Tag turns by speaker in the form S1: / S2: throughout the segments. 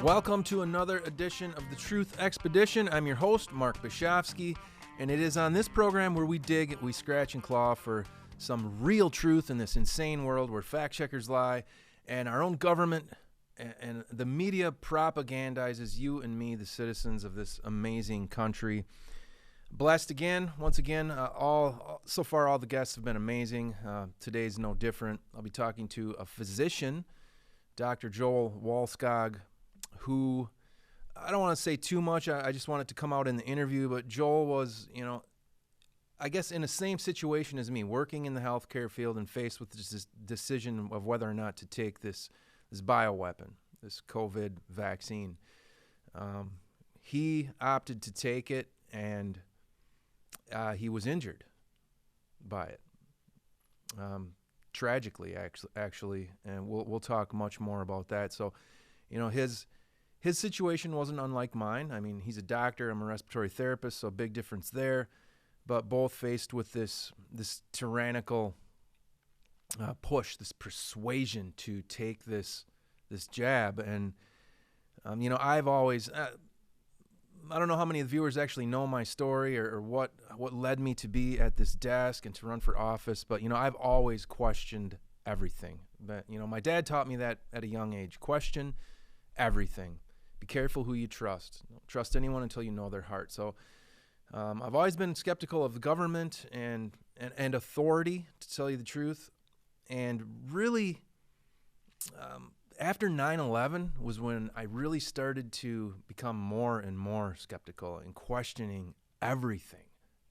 S1: Welcome to another edition of the Truth Expedition. I'm your host, Mark Bischoffsky, and it is on this program where we dig, we scratch and claw for some real truth in this insane world where fact checkers lie and our own government and the media propagandizes you and me, the citizens of this amazing country. Blessed again, once again, so far all the guests have been amazing. Today's no different. I'll be talking to a physician, Dr. Joel Wallskog, who, I don't want to say too much, I just want it to come out in the interview, but Joel was, I guess in the same situation as me, working in the healthcare field and faced with this decision of whether or not to take this bioweapon, this COVID vaccine. He opted to take it, and he was injured by it, tragically, actually, and we'll talk much more about that. So, his situation wasn't unlike mine. I mean, he's a doctor, I'm a respiratory therapist, so big difference there. But both faced with this tyrannical push, this persuasion to take this jab. And, I've always, I don't know how many of the viewers actually know my story or what led me to be at this desk and to run for office. But, I've always questioned everything. But, my dad taught me that at a young age. Question everything. Be careful who you trust. Don't trust anyone until you know their heart. So I've always been skeptical of the government and authority, to tell you the truth. And really, after 9/11 was when I really started to become more and more skeptical and questioning everything.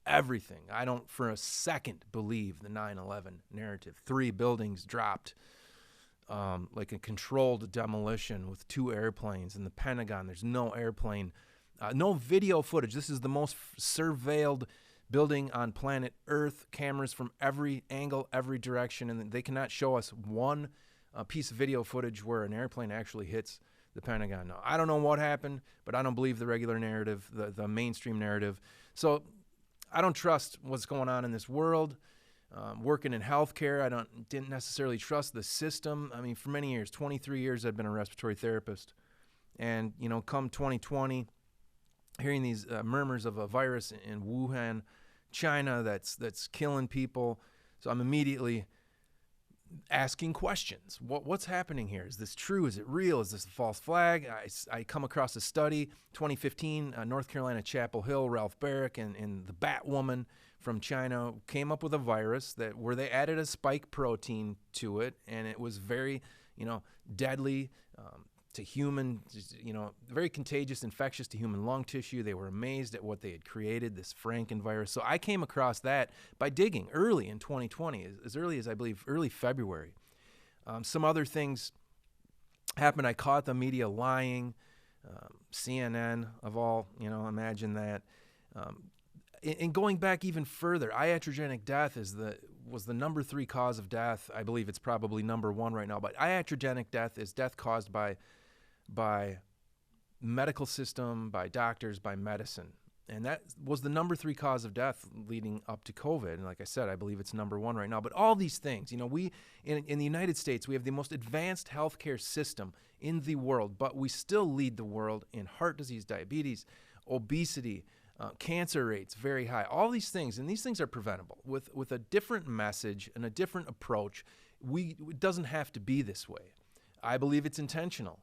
S1: Everything. I don't for a second believe the 9/11 narrative. 3 buildings dropped. Like a controlled demolition with 2 airplanes in the Pentagon. There's no airplane, no video footage. This is the most surveilled building on planet Earth. Cameras from every angle, every direction, and they cannot show us one piece of video footage where an airplane actually hits the Pentagon. Now, I don't know what happened, but I don't believe the regular narrative, the mainstream narrative. So I don't trust what's going on in this world. Working in healthcare, I didn't necessarily trust the system. I mean, for many years, 23 years, I've been a respiratory therapist. And, come 2020, hearing these murmurs of a virus in Wuhan, China, that's killing people. So I'm immediately asking questions. What's happening here? Is this true? Is it real? Is this a false flag? I come across a study, 2015, North Carolina, Chapel Hill, Ralph Barrick and the Batwoman from China came up with a virus where they added a spike protein to it, and it was very, deadly to human, very contagious, infectious to human lung tissue. They were amazed at what they had created, this Frankenvirus. So I came across that by digging early in 2020, as early as I believe early February. Some other things happened. I caught the media lying, CNN of all, imagine that. And going back even further, iatrogenic death was the number 3 cause of death. I believe it's probably number 1 right now. But iatrogenic death is death caused by medical system, by doctors, by medicine. And that was the number 3 cause of death leading up to COVID. And like I said, I believe it's number 1 right now. But all these things, we in the United States, we have the most advanced healthcare system in the world, but we still lead the world in heart disease, diabetes, obesity, cancer rates very high, all these things, and these things are preventable with a different message and a different approach. It doesn't have to be this way. I believe it's intentional.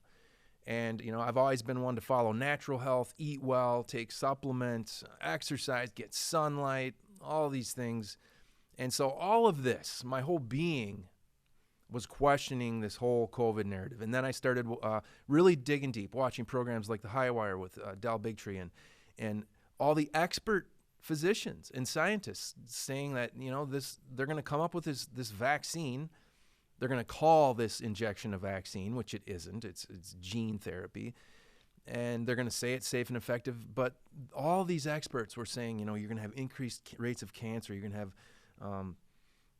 S1: And, I've always been one to follow natural health, eat well, take supplements, exercise, get sunlight, all these things. And so all of this, my whole being was questioning this whole COVID narrative. And then I started really digging deep, watching programs like The High Wire with Del Bigtree and all the expert physicians and scientists saying that, they're going to come up with this vaccine. They're going to call this injection a vaccine, which it isn't. It's gene therapy. And they're going to say it's safe and effective. But all these experts were saying, you're going to have increased rates of cancer. You're going to have,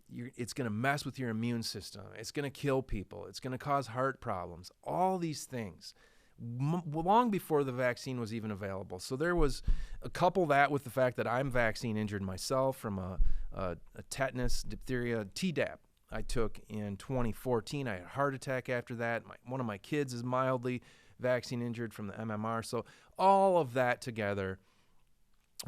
S1: it's going to mess with your immune system. It's going to kill people. It's going to cause heart problems. All these things long before the vaccine was even available. So there was couple that with the fact that I'm vaccine injured myself from a tetanus, diphtheria, Tdap I took in 2014. I had a heart attack after that. One of my kids is mildly vaccine injured from the MMR. So all of that together,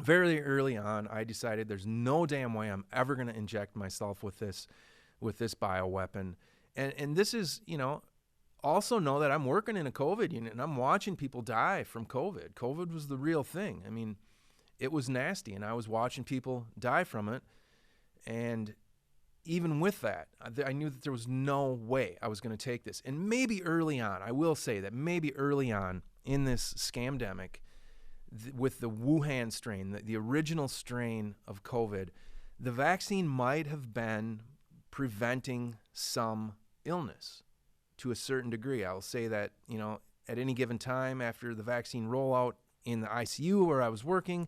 S1: very early on, I decided there's no damn way I'm ever going to inject myself with this bioweapon. And this is, also know that I'm working in a COVID unit and I'm watching people die from COVID. COVID was the real thing. I mean, it was nasty, and I was watching people die from it. And even with that, I knew that there was no way I was going to take this. And maybe early on, I will say that maybe early on in this scamdemic, with the Wuhan strain, the original strain of COVID, the vaccine might have been preventing some illness to a certain degree. I will say that, at any given time after the vaccine rollout in the ICU where I was working,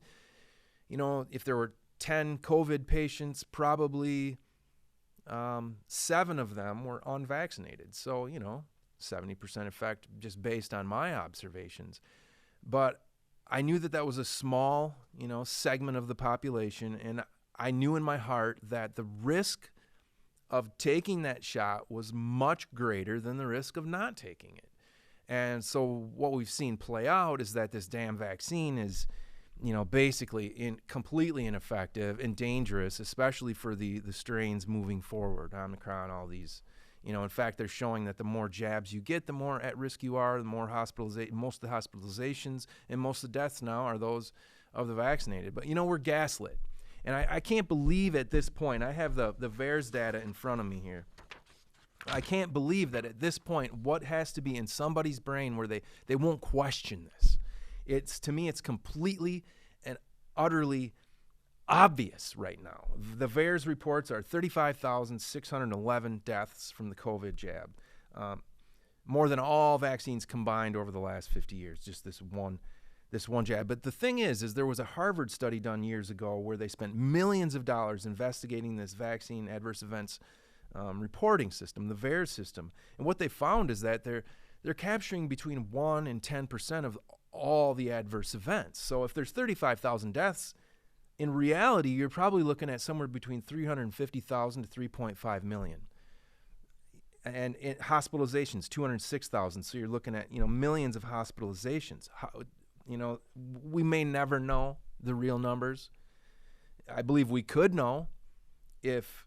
S1: if there were 10 COVID patients, probably 7 of them were unvaccinated. So, 70% effect just based on my observations. But I knew that was a small, segment of the population, and I knew in my heart that the risk of taking that shot was much greater than the risk of not taking it. And so what we've seen play out is that this damn vaccine is, basically completely ineffective and dangerous, especially for the strains moving forward, Omicron, all these. In fact, they're showing that the more jabs you get, the more at risk you are, the more most of the hospitalizations and most of the deaths now are those of the vaccinated. But, we're gaslit. And I can't believe at this point, I have the VAERS data in front of me here. I can't believe that at this point, what has to be in somebody's brain where they won't question this. To me, it's completely and utterly obvious right now. The VAERS reports are 35,611 deaths from the COVID jab, more than all vaccines combined over the last 50 years, just this one jab. But the thing is there was a Harvard study done years ago where they spent millions of dollars investigating this vaccine adverse events reporting system, the VAERS system. And what they found is that they're capturing between 1 and 10% of all the adverse events. So if there's 35,000 deaths, in reality, you're probably looking at somewhere between 350,000 to 3.5 million. And hospitalizations, 206,000. So you're looking at, millions of hospitalizations. We may never know the real numbers. I believe we could know if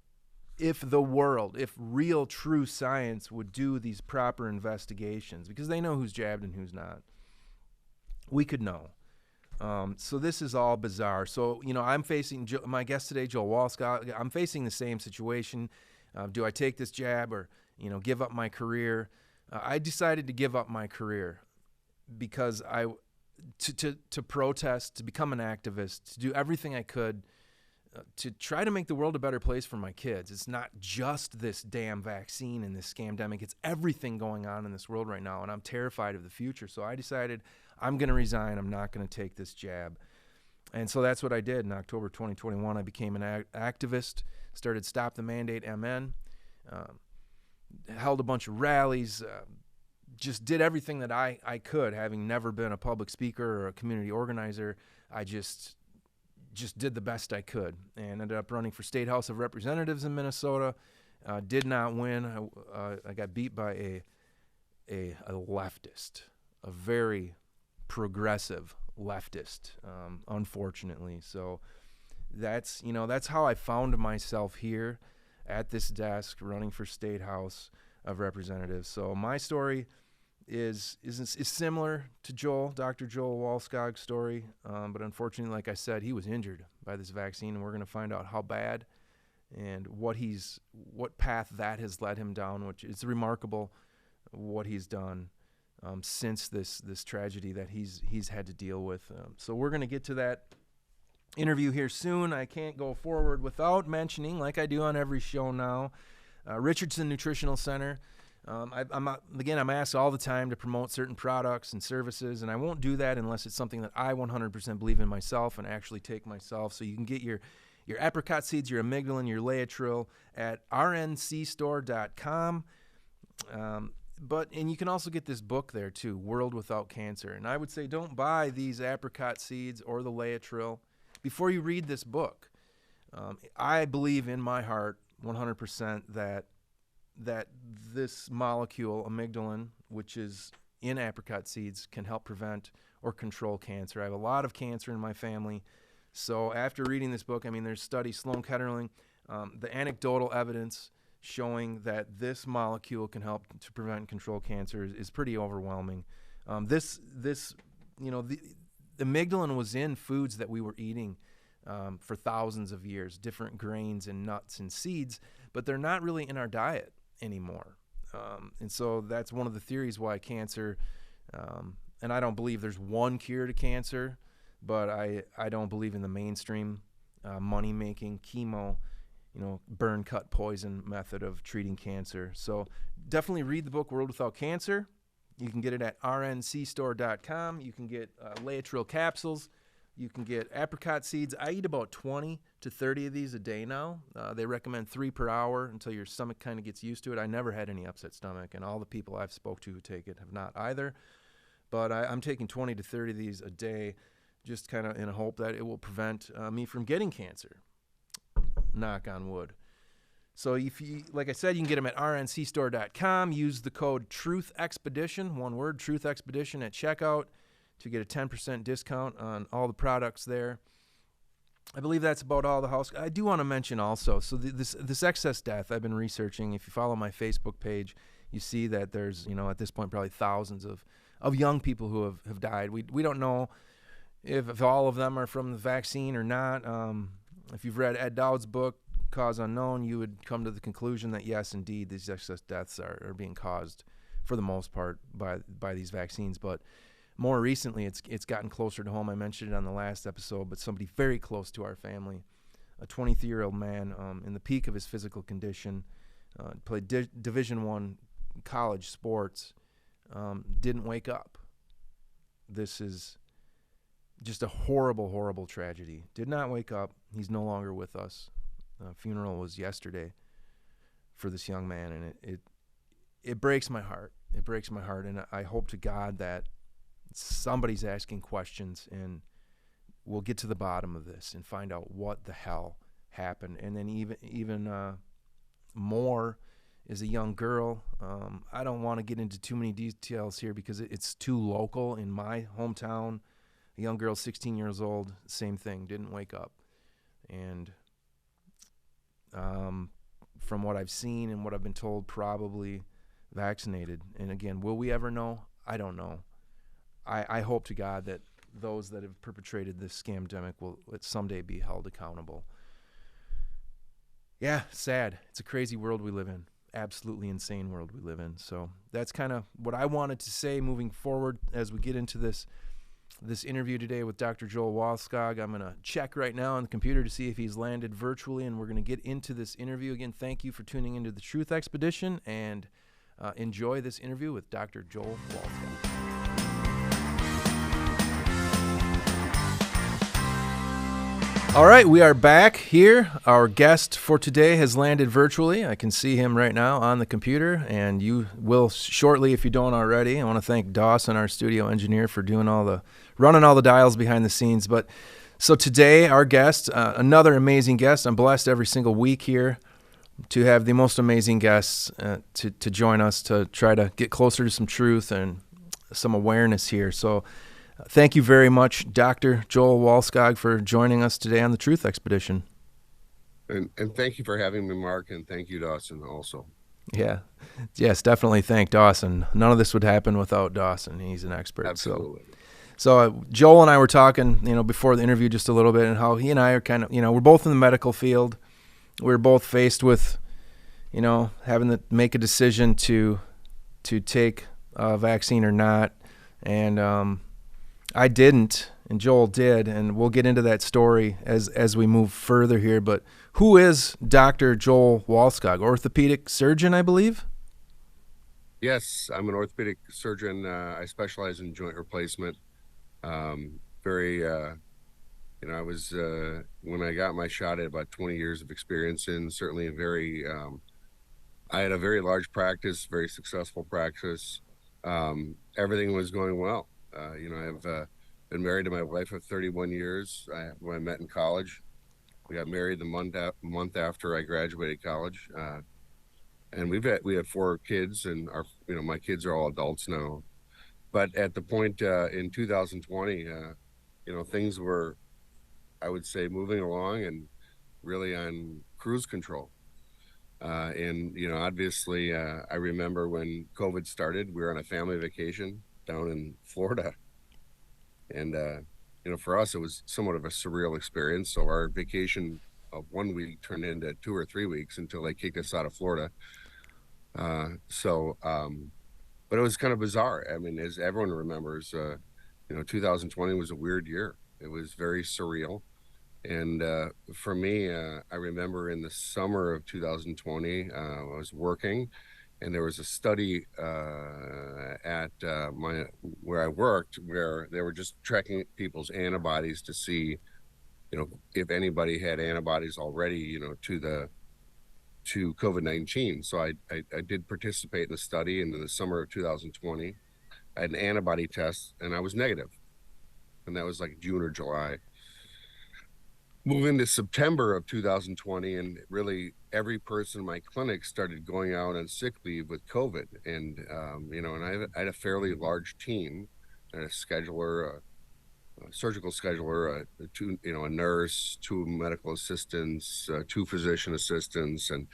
S1: real true science would do these proper investigations, because they know who's jabbed and who's not. We could know. So this is all bizarre. So, I'm facing my guest today, Joel Wallskog. I'm facing the same situation. Do I take this jab or, give up my career? I decided to give up my career because to protest, to become an activist, to do everything I could to try to make the world a better place for my kids. It's not just this damn vaccine and this scamdemic. It's everything going on in this world right now, and I'm terrified of the future. So I decided I'm going to resign. I'm not going to take this jab. And so that's what I did. In October 2021, I became an activist, started Stop the Mandate MN, held a bunch of rallies, just did everything that I could, having never been a public speaker or a community organizer. I just did the best I could, and ended up running for State House of Representatives in Minnesota. Did not win. I got beat by a leftist, a very progressive leftist, unfortunately. So that's how I found myself here at this desk running for State House of Representatives. So my story is similar to Dr. Joel Wallskog's story, but unfortunately, like I said, he was injured by this vaccine, and we're going to find out how bad and what path that has led him down, which is remarkable what he's done since this tragedy that he's had to deal with. So we're going to get to that interview here soon. I can't go forward without mentioning, like I do on every show now, Richardson Nutritional Center. I'm asked all the time to promote certain products and services, and I won't do that unless it's something that I 100% believe in myself and actually take myself. So you can get your apricot seeds, your amygdalin, your Laetrile at rncstore.com. and you can also get this book there too, World Without Cancer. And I would say don't buy these apricot seeds or the Laetrile before you read this book. I believe in my heart 100% that this molecule, amygdalin, which is in apricot seeds, can help prevent or control cancer. I have a lot of cancer in my family. So after reading this book, I mean, there's studies, Sloan Ketterling, the anecdotal evidence showing that this molecule can help to prevent and control cancer is pretty overwhelming. The amygdalin was in foods that we were eating for thousands of years, different grains and nuts and seeds, but they're not really in our diet anymore. And so that's one of the theories why cancer, and I don't believe there's one cure to cancer, but I don't believe in the mainstream money-making chemo, burn, cut, poison method of treating cancer. So definitely read the book World Without Cancer. You can get it at rncstore.com. You can get Laetrile capsules. You can get apricot seeds. I eat about 20 to 30 of these a day now. They recommend 3 per hour until your stomach kind of gets used to it. I never had any upset stomach, and all the people I've spoke to who take it have not either. But I'm taking 20 to 30 of these a day, just kind of in a hope that it will prevent me from getting cancer. Knock on wood. So if you, like I said, you can get them at rncstore.com. Use the code TruthExpedition, one word, TruthExpedition at checkout to get a 10% discount on all the products there. I believe that's about all the house. I do want to mention also, so this excess death I've been researching. If you follow my Facebook page, you see that there's, at this point probably thousands of young people who have died. We don't know if all of them are from the vaccine or not. If you've read Ed Dowd's book, Cause Unknown, you would come to the conclusion that yes, indeed, these excess deaths are being caused for the most part by these vaccines. But more recently, it's gotten closer to home. I mentioned it on the last episode, but somebody very close to our family, a 23-year-old man in the peak of his physical condition, played Division I college sports, didn't wake up. This is just a horrible, horrible tragedy. Did not wake up. He's no longer with us. Funeral was yesterday for this young man, and it breaks my heart. It breaks my heart, and I hope to God that somebody's asking questions and we'll get to the bottom of this and find out what the hell happened. And then even more is a young girl. I don't want to get into too many details here because it's too local in my hometown. A young girl, 16 years old, same thing, didn't wake up. And from what I've seen and what I've been told, probably vaccinated. And again, will we ever know? I don't know. I hope to God that those that have perpetrated this scamdemic will someday be held accountable. Yeah, sad. It's a crazy world we live in. Absolutely insane world we live in. So that's kind of what I wanted to say moving forward as we get into this interview today with Dr. Joel Wallskog. I'm going to check right now on the computer to see if he's landed virtually, and we're going to get into this interview. Again, thank you for tuning into the Truth Expedition, and enjoy this interview with Dr. Joel Wallskog. All right, we are back here. Our guest for today has landed virtually. I can see him right now on the computer, and you will shortly if you don't already. I want to thank Dawson, our studio engineer, for running all the dials behind the scenes. But so today, our guest, another amazing guest. I'm blessed every single week here to have the most amazing guests to join us to try to get closer to some truth and some awareness here. So thank you very much, Dr. Joel Wallskog, for joining us today on the Truth Expedition.
S2: And thank you for having me, Mark, and thank you, Dawson, also.
S1: Yeah. Yes, definitely thank Dawson. None of this would happen without Dawson. He's an expert.
S2: Absolutely.
S1: So Joel and I were talking, before the interview just a little bit, and how he and I are kind of, we're both in the medical field. We're both faced with, having to make a decision to take a vaccine or not. And I didn't, and Joel did, and we'll get into that story as we move further here. But who is Dr. Joel Wallskog? Orthopedic surgeon, I believe?
S2: Yes, I'm an orthopedic surgeon. I specialize in joint replacement. I was, when I got my shot, I had about 20 years of experience in certainly a very I had a very large practice, very successful practice. Everything was going well. I've been married to my wife of 31 years. When I met in college, we got married the month after I graduated college, and we had four kids, and my kids are all adults now. But at the point in 2020, things were, I would say, moving along and really on cruise control. Obviously, I remember when COVID started, we were on a family vacation down in Florida. And, for us, it was somewhat of a surreal experience. So our vacation of 1 week turned into 2 or 3 weeks until they kicked us out of Florida. But it was kind of bizarre. I mean, as everyone remembers, 2020 was a weird year. It was very surreal. And for me, I remember in the summer of 2020, I was working, and there was a study at where I worked where they were just tracking people's antibodies to see, if anybody had antibodies already, to COVID-19. So I did participate in the study in the summer of 2020. I had an antibody test, and I was negative, and that was like June or July. Move into September of 2020, and really every person in my clinic started going out on sick leave with COVID. And I had a fairly large team, a scheduler, a surgical scheduler, a nurse, two medical assistants, two physician assistants, and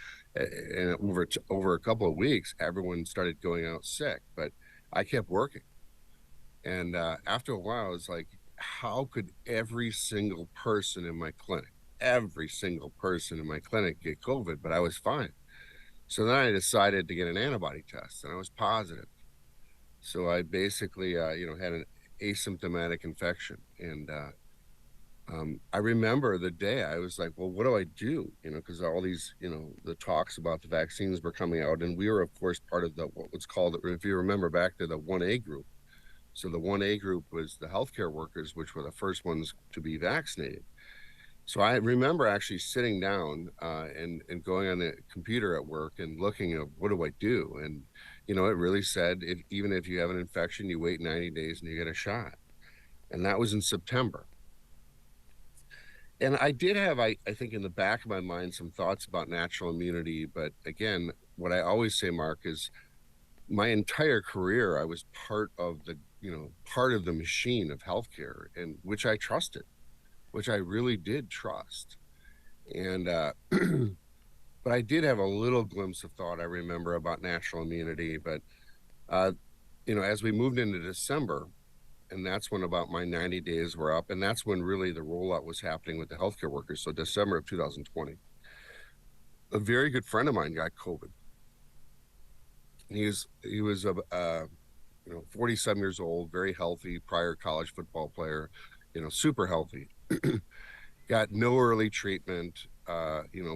S2: over a couple of weeks, everyone started going out sick, but I kept working. And after a while, I was like, how could every single person in my clinic, get COVID, but I was fine. So then I decided to get an antibody test, and I was positive. So I basically, had an asymptomatic infection. And I remember the day I was like, well, what do I do? Because all these, the talks about the vaccines were coming out, and we were, of course, part of what was called, if you remember back to the 1A group. So the 1A group was the healthcare workers, which were the first ones to be vaccinated. So I remember actually sitting down and going on the computer at work and looking at what do I do? And, it really said, even if you have an infection, you wait 90 days and you get a shot. And that was in September. And I did have, I think, in the back of my mind, some thoughts about natural immunity. But again, what I always say, Mark, is my entire career, I was part of the machine of healthcare, and which I trusted, which I really did trust. And, but I did have a little glimpse of thought, I remember, about natural immunity. But, as we moved into December, and that's when about my 90 days were up, and that's when really the rollout was happening with the healthcare workers. So December of 2020, a very good friend of mine got COVID. He was 47 years old, very healthy, prior college football player, super healthy. Got no early treatment,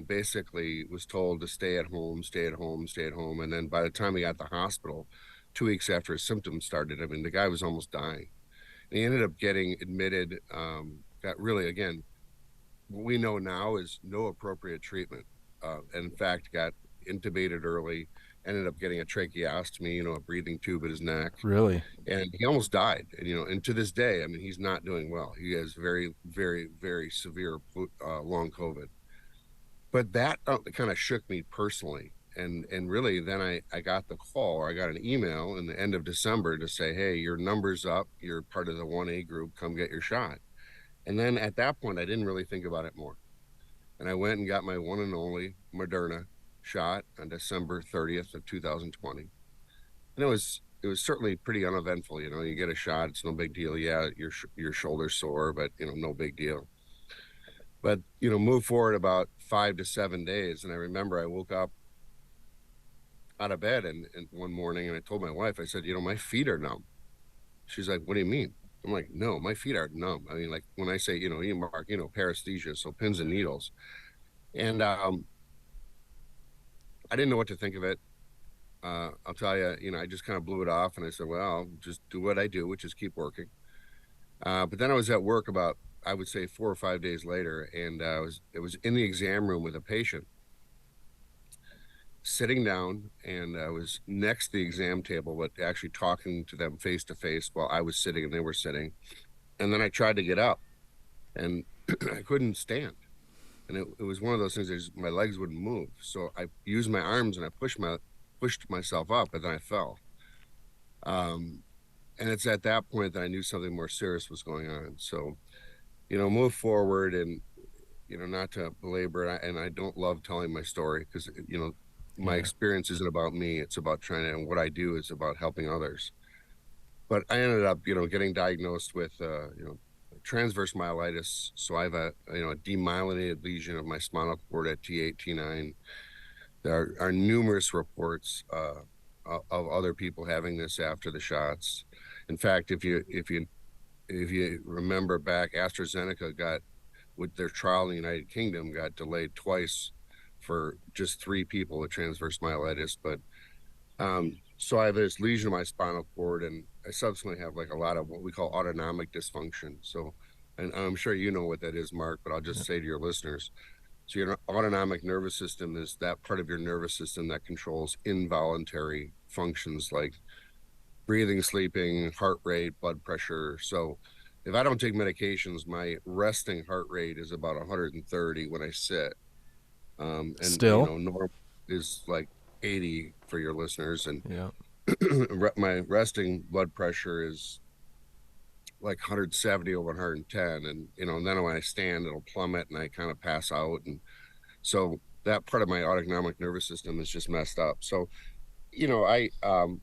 S2: basically was told to stay at home, stay at home, stay at home. And then by the time he got to the hospital, 2 weeks after his symptoms started, I mean, the guy was almost dying. And he ended up getting admitted, got really, again, what we know now is no appropriate treatment. And in fact, got intubated early, ended up getting a tracheostomy, a breathing tube in his neck.
S1: Really?
S2: And he almost died. And to this day, I mean, he's not doing well. He has very, very, very severe long COVID. But that kind of shook me personally. And really, then I got the call, or I got an email in the end of December to say, hey, your number's up. You're part of the 1A group. Come get your shot. And then at that point, I didn't really think about it more. And I went and got my one and only Moderna shot on December 30th of 2020. And it was certainly pretty uneventful. You get a shot, it's no big deal. Yeah, your shoulder's sore, but no big deal. But move forward about 5 to 7 days, and I remember I woke up out of bed and one morning, and I told my wife, I said, my feet are numb. She's like, what do you mean? I'm like, no, my feet are numb. I mean, like when I say, Mark, paresthesia, so pins and needles. And I didn't know what to think of it. I'll tell you, I just kind of blew it off, and I said, well, I'll just do what I do, which is keep working. But then I was at work about, I would say, 4 or 5 days later, and it was in the exam room with a patient. sitting down, and I was next to the exam table, but actually talking to them face to face while I was sitting and they were sitting. And then I tried to get up, and I couldn't stand. And it was one of those things that just, my legs wouldn't move. So I used my arms and I pushed myself up, and then I fell. Um, and it's at that point that I knew something more serious was going on. So, move forward, and not to belabor it, and I don't love telling my story because my
S1: Yeah.
S2: experience isn't about me. It's about trying to, and what I do is about helping others. But I ended up, getting diagnosed with, transverse myelitis. So I have a demyelinated lesion of my spinal cord at T8, T9. There are numerous reports of other people having this after the shots. In fact, if you remember back, AstraZeneca got, with their trial in the United Kingdom, got delayed twice for just 3 people with transverse myelitis. But so I have this lesion in my spinal cord, and I subsequently have like a lot of what we call autonomic dysfunction. So, and I'm sure you know what that is, Mark, but I'll
S1: Yeah.
S2: just say to your listeners. So your autonomic nervous system is that part of your nervous system that controls involuntary functions like breathing, sleeping, heart rate, blood pressure. So if I don't take medications, my resting heart rate is about 130 when I sit. And
S1: Still.
S2: normal is like 80 for your listeners. And
S1: Yeah.
S2: my resting blood pressure is like 170 over 110. And then when I stand, it'll plummet and I kind of pass out. And so that part of my autonomic nervous system is just messed up. So, you know, I um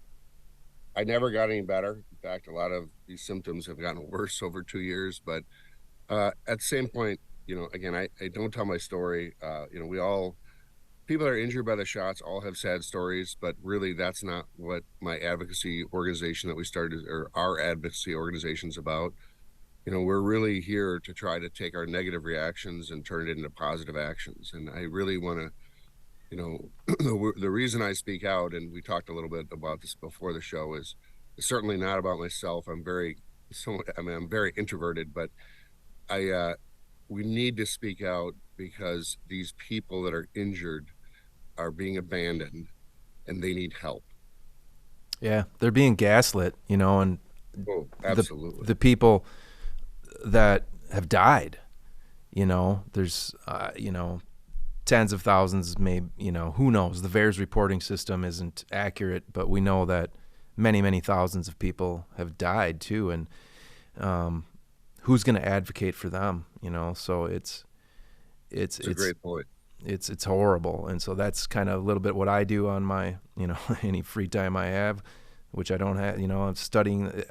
S2: I never got any better. In fact, a lot of these symptoms have gotten worse over 2 years. But at the same point, again, I don't tell my story. We all, people that are injured by the shots all have sad stories, but really that's not what my advocacy organization that we started, or our advocacy organization, is about. We're really here to try to take our negative reactions and turn it into positive actions. And I really want to, the reason I speak out, and we talked a little bit about this before the show, is certainly not about myself. I'm very introverted, but we need to speak out because these people that are injured are being abandoned and they need help.
S1: Yeah. They're being gaslit, and
S2: Oh,
S1: the
S2: absolutely.
S1: the people that have died, there's tens of thousands, maybe, who knows? The VAERS reporting system isn't accurate, but we know that many, many thousands of people have died too. And who's going to advocate for them? So it's
S2: It's a great point.
S1: it's horrible. And so that's kind of a little bit what I do on my, any free time I have, which I don't have. I'm studying,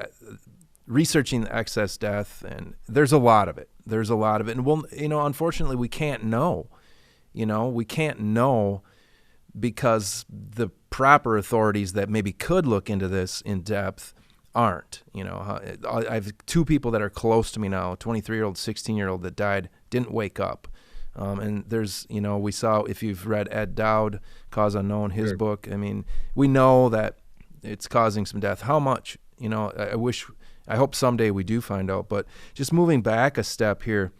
S1: researching the excess death, and there's a lot of it. And we'll, unfortunately, we can't know. We can't know because the proper authorities that maybe could look into this in depth aren't. I have 2 people that are close to me now, a 23-year-old, 16-year-old that died, didn't wake up. And there's, we saw, if you've read Ed Dowd, Cause Unknown, his
S2: Sure.
S1: book, I mean, we know that it's causing some death. How much? I hope someday we do find out. But just moving back a step here,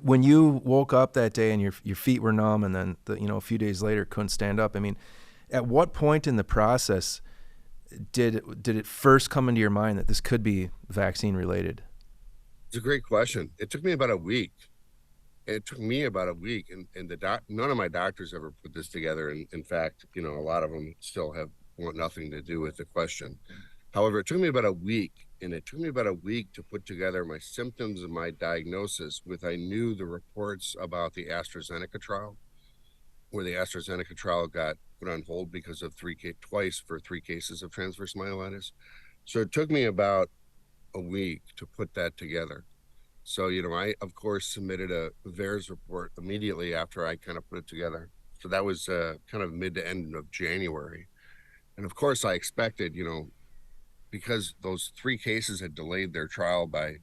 S1: when you woke up that day and your feet were numb, and then a few days later couldn't stand up, I mean, at what point in the process did it first come into your mind that this could be vaccine related?
S2: It's a great question. It took me about a week. And none of my doctors ever put this together. And in fact, a lot of them still want nothing to do with the question. However, it took me about a week, and it took me about a week to put together my symptoms and my diagnosis with, I knew the reports about the AstraZeneca trial, where the AstraZeneca trial got put on hold because of twice for 3 cases of transverse myelitis. So it took me about a week to put that together. So, I, of course, submitted a VAERS report immediately after I kind of put it together. So that was kind of mid to end of January. And of course, I expected, because those 3 cases had delayed their trial by,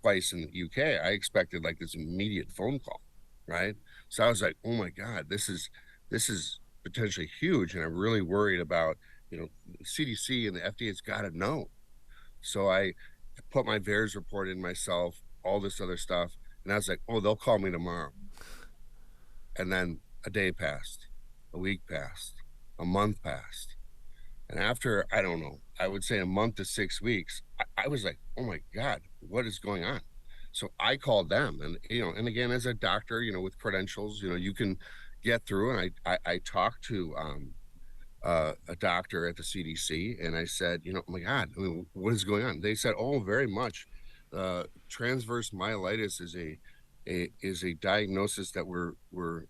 S2: twice in the UK, I expected like this immediate phone call, right? So I was like, oh my God, this is potentially huge. And I'm really worried about, CDC and the FDA's got to know. So I put my VAERS report in myself, all this other stuff. And I was like, oh, they'll call me tomorrow. And then a day passed, a week passed, a month passed. And after, I don't know, I would say a month to 6 weeks, I was like, oh my God, what is going on? So I called them, and, and again, as a doctor, with credentials, you can get through. And I talked to a doctor at the CDC, and I said, oh my God, I mean, what is going on? They said, oh, very much. Transverse myelitis is a diagnosis that we're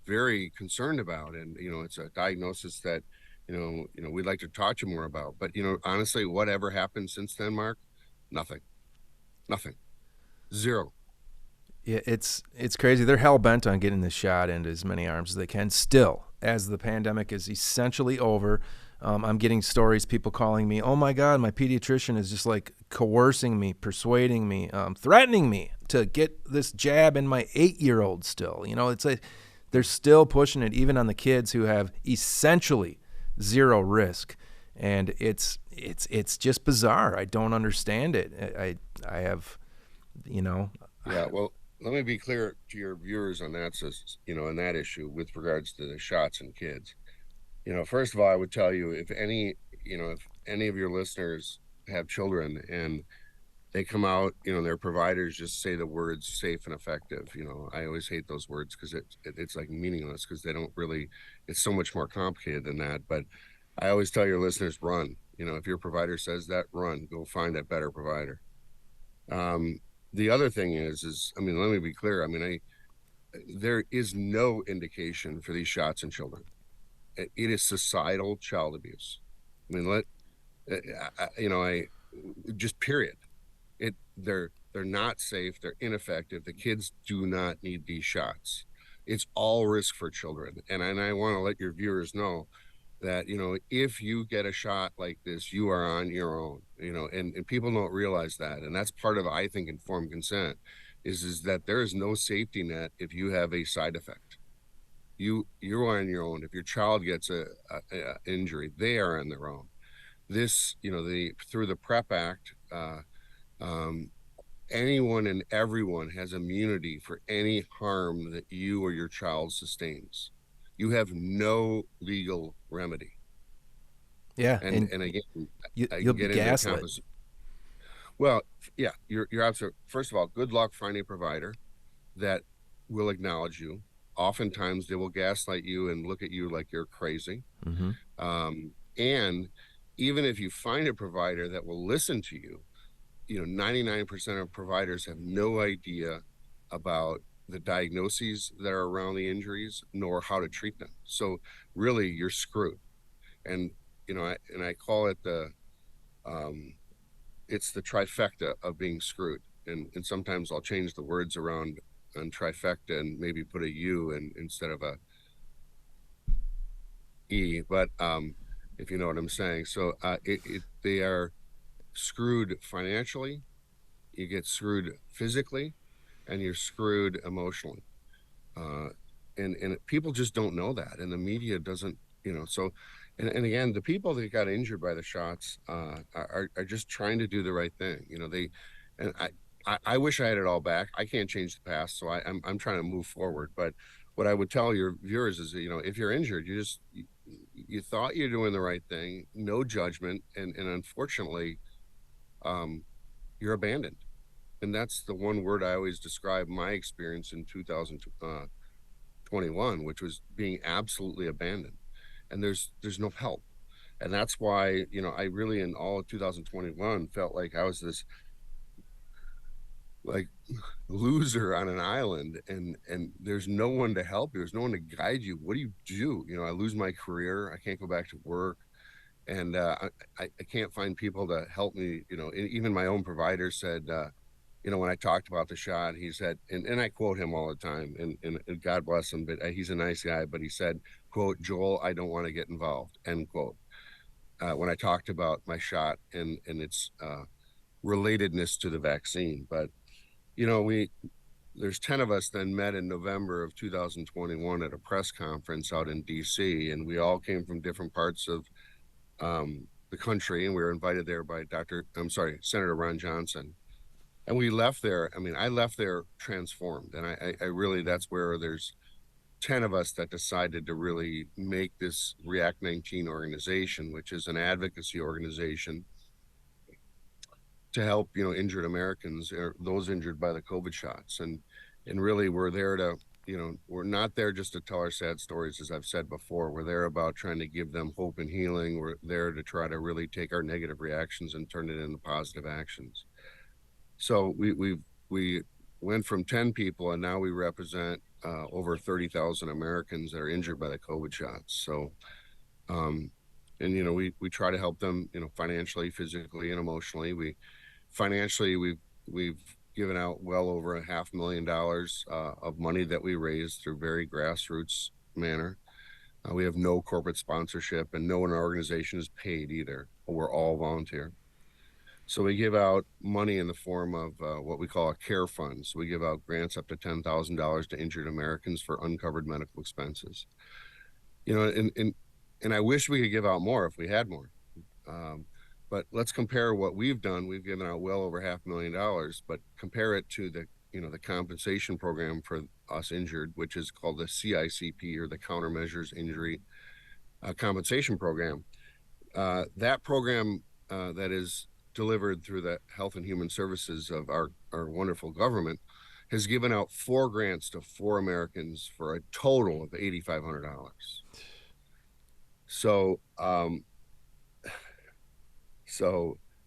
S2: very concerned about, and it's a diagnosis that we'd like to talk to you more about. But honestly, whatever happened since then, Mark? Nothing, nothing, zero.
S1: Yeah, it's crazy. They're hell bent on getting this shot into as many arms as they can. Still, as the pandemic is essentially over, I'm getting stories, people calling me, "Oh my God, my pediatrician is just like coercing me, persuading me, threatening me to get this jab in my 8-year-old." Still, it's like they're still pushing it, even on the kids who have essentially zero risk, and it's just bizarre. I don't understand it. I have, you know.
S2: Yeah, well, let me be clear to your viewers on that, on that issue with regards to the shots and kids. First of all, I would tell you, if any of your listeners have children and they come out, their providers just say the words safe and effective. I always hate those words because it's like meaningless, because they don't really, it's so much more complicated than that. But I always tell your listeners, run. If your provider says that, run, go find a better provider. The other thing is, I mean, let me be clear. I mean, there is no indication for these shots in children. It is societal child abuse. I mean, I just period. They're not safe. They're ineffective. The kids do not need these shots. It's all risk for children. And I want to let your viewers know that, if you get a shot like this, you are on your own, and people don't realize that. And that's part of, I think, informed consent is that there is no safety net if you have a side effect. You're on your own. If your child gets a injury, they are on their own. This, through the PrEP Act, um, anyone and everyone has immunity for any harm that you or your child sustains. You have no legal remedy.
S1: Yeah,
S2: And again, I
S1: you'll
S2: can
S1: be
S2: get into
S1: gaslit.
S2: well, yeah, you're absolutely. First of all, good luck finding a provider that will acknowledge you. Oftentimes, they will gaslight you and look at you like you're crazy.
S1: Mm-hmm.
S2: And even if you find a provider that will listen to you, 99% of providers have no idea about the diagnoses that are around the injuries, nor how to treat them. So really, you're screwed. And I call it um, it's the trifecta of being screwed. And sometimes I'll change the words around on trifecta and maybe put a U instead of a E. But if you know what I'm saying. So they are screwed financially, you get screwed physically, and you're screwed emotionally. Uh, and people just don't know that, and the media doesn't. So, and again, the people that got injured by the shots are just trying to do the right thing. And I wish I had it all back. I can't change the past, so I'm trying to move forward. But what I would tell your viewers is, if you're injured, you thought you're doing the right thing, no judgment, and unfortunately, um, you're abandoned. And that's the one word I always describe my experience in 2021, which was being absolutely abandoned. And there's no help. And that's why, I really, in all of 2021, felt like I was this like loser on an island, and there's no one to help you. There's no one to guide you. What do you do? I lose my career. I can't go back to work. And I can't find people to help me. Even my own provider said, when I talked about the shot, he said, and I quote him all the time, and God bless him, but he's a nice guy, but he said, quote, "Joel, I don't want to get involved," end quote. When I talked about my shot and its relatedness to the vaccine. But, there's 10 of us then met in November of 2021 at a press conference out in DC, and we all came from different parts of the country, and we were invited there by Senator Ron Johnson. And we left there. I mean, I left there transformed. And I really, that's where there's 10 of us that decided to really make this React 19 organization, which is an advocacy organization to help, injured Americans or those injured by the COVID shots. And really we're there to, we're not there just to tell our sad stories, as I've said before. We're there about trying to give them hope and healing. We're there to try to really take our negative reactions and turn it into positive actions. So we went from 10 people, and now we represent over 30,000 Americans that are injured by the COVID shots. So, and we try to help them, financially, physically, and emotionally. We've given out well over $500,000 of money that we raised through very grassroots manner. We have no corporate sponsorship, and no one in our organization is paid either. We're all volunteer. So we give out money in the form of what we call a care fund. So we give out grants up to $10,000 to injured Americans for uncovered medical expenses. And I wish we could give out more if we had more. But let's compare what we've done. We've given out well over $500,000, but compare it to the compensation program for us injured, which is called the CICP, or the Countermeasures Injury Compensation Program. That program that is delivered through the Health and Human Services of our wonderful government has given out 4 grants to 4 Americans for a total of $8,500. So,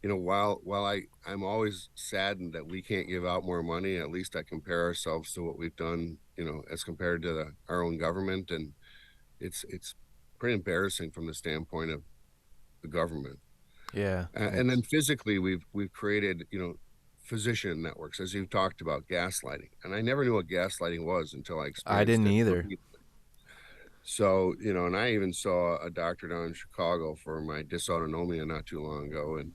S2: while I'm always saddened that we can't give out more money, at least I compare ourselves to what we've done, as compared to our own government, and it's pretty embarrassing from the standpoint of the government.
S1: Yeah.
S2: And then physically, we've created, physician networks, as you've talked about, gaslighting. And I never knew what gaslighting was until I experienced
S1: I didn't
S2: it.
S1: either.
S2: So, and I even saw a doctor down in Chicago for my dysautonomia not too long ago. And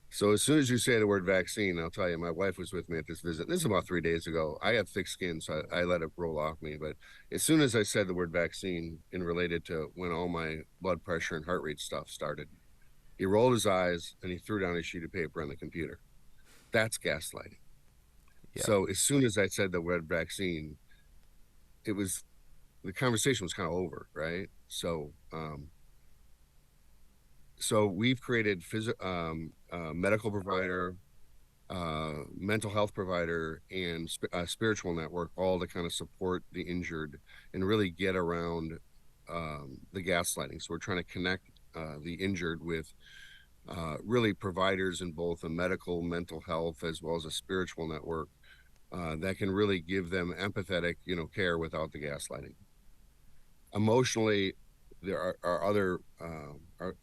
S2: so as soon as you say the word vaccine, I'll tell you, my wife was with me at this visit. This is about 3 days ago. I have thick skin, so I let it roll off me. But as soon as I said the word vaccine and related to when all my blood pressure and heart rate stuff started, he rolled his eyes and he threw down a sheet of paper on the computer. That's gaslighting. Yeah. So as soon as I said the word vaccine, the conversation was kind of over, right? So, so we've created medical provider, mental health provider, and spiritual network, all to kind of support the injured and really get around the gaslighting. So we're trying to connect the injured with really providers in both a medical, mental health, as well as a spiritual network that can really give them empathetic, care without the gaslighting. Emotionally, there are other our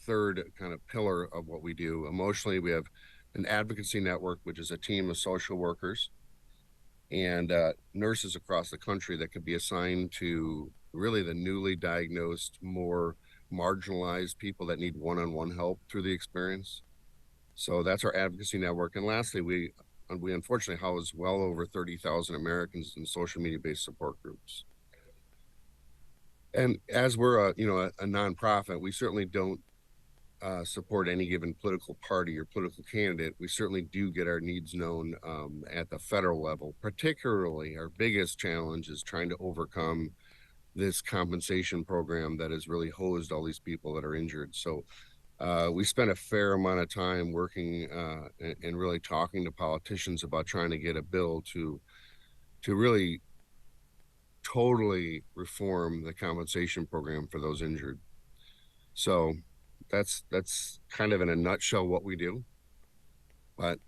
S2: third kind of pillar of what we do. Emotionally, we have an advocacy network, which is a team of social workers and nurses across the country that could be assigned to really the newly diagnosed, more marginalized people that need one-on-one help through the experience. So that's our advocacy network. And lastly, we unfortunately house well over 30,000 Americans in social media-based support groups. And as we're a nonprofit, we certainly don't support any given political party or political candidate. We certainly do get our needs known at the federal level. Particularly, our biggest challenge is trying to overcome this compensation program that has really hosed all these people that are injured. So we spent a fair amount of time working and really talking to politicians about trying to get a bill to really totally reform the compensation program for those injured. So that's kind of in a nutshell what we do. But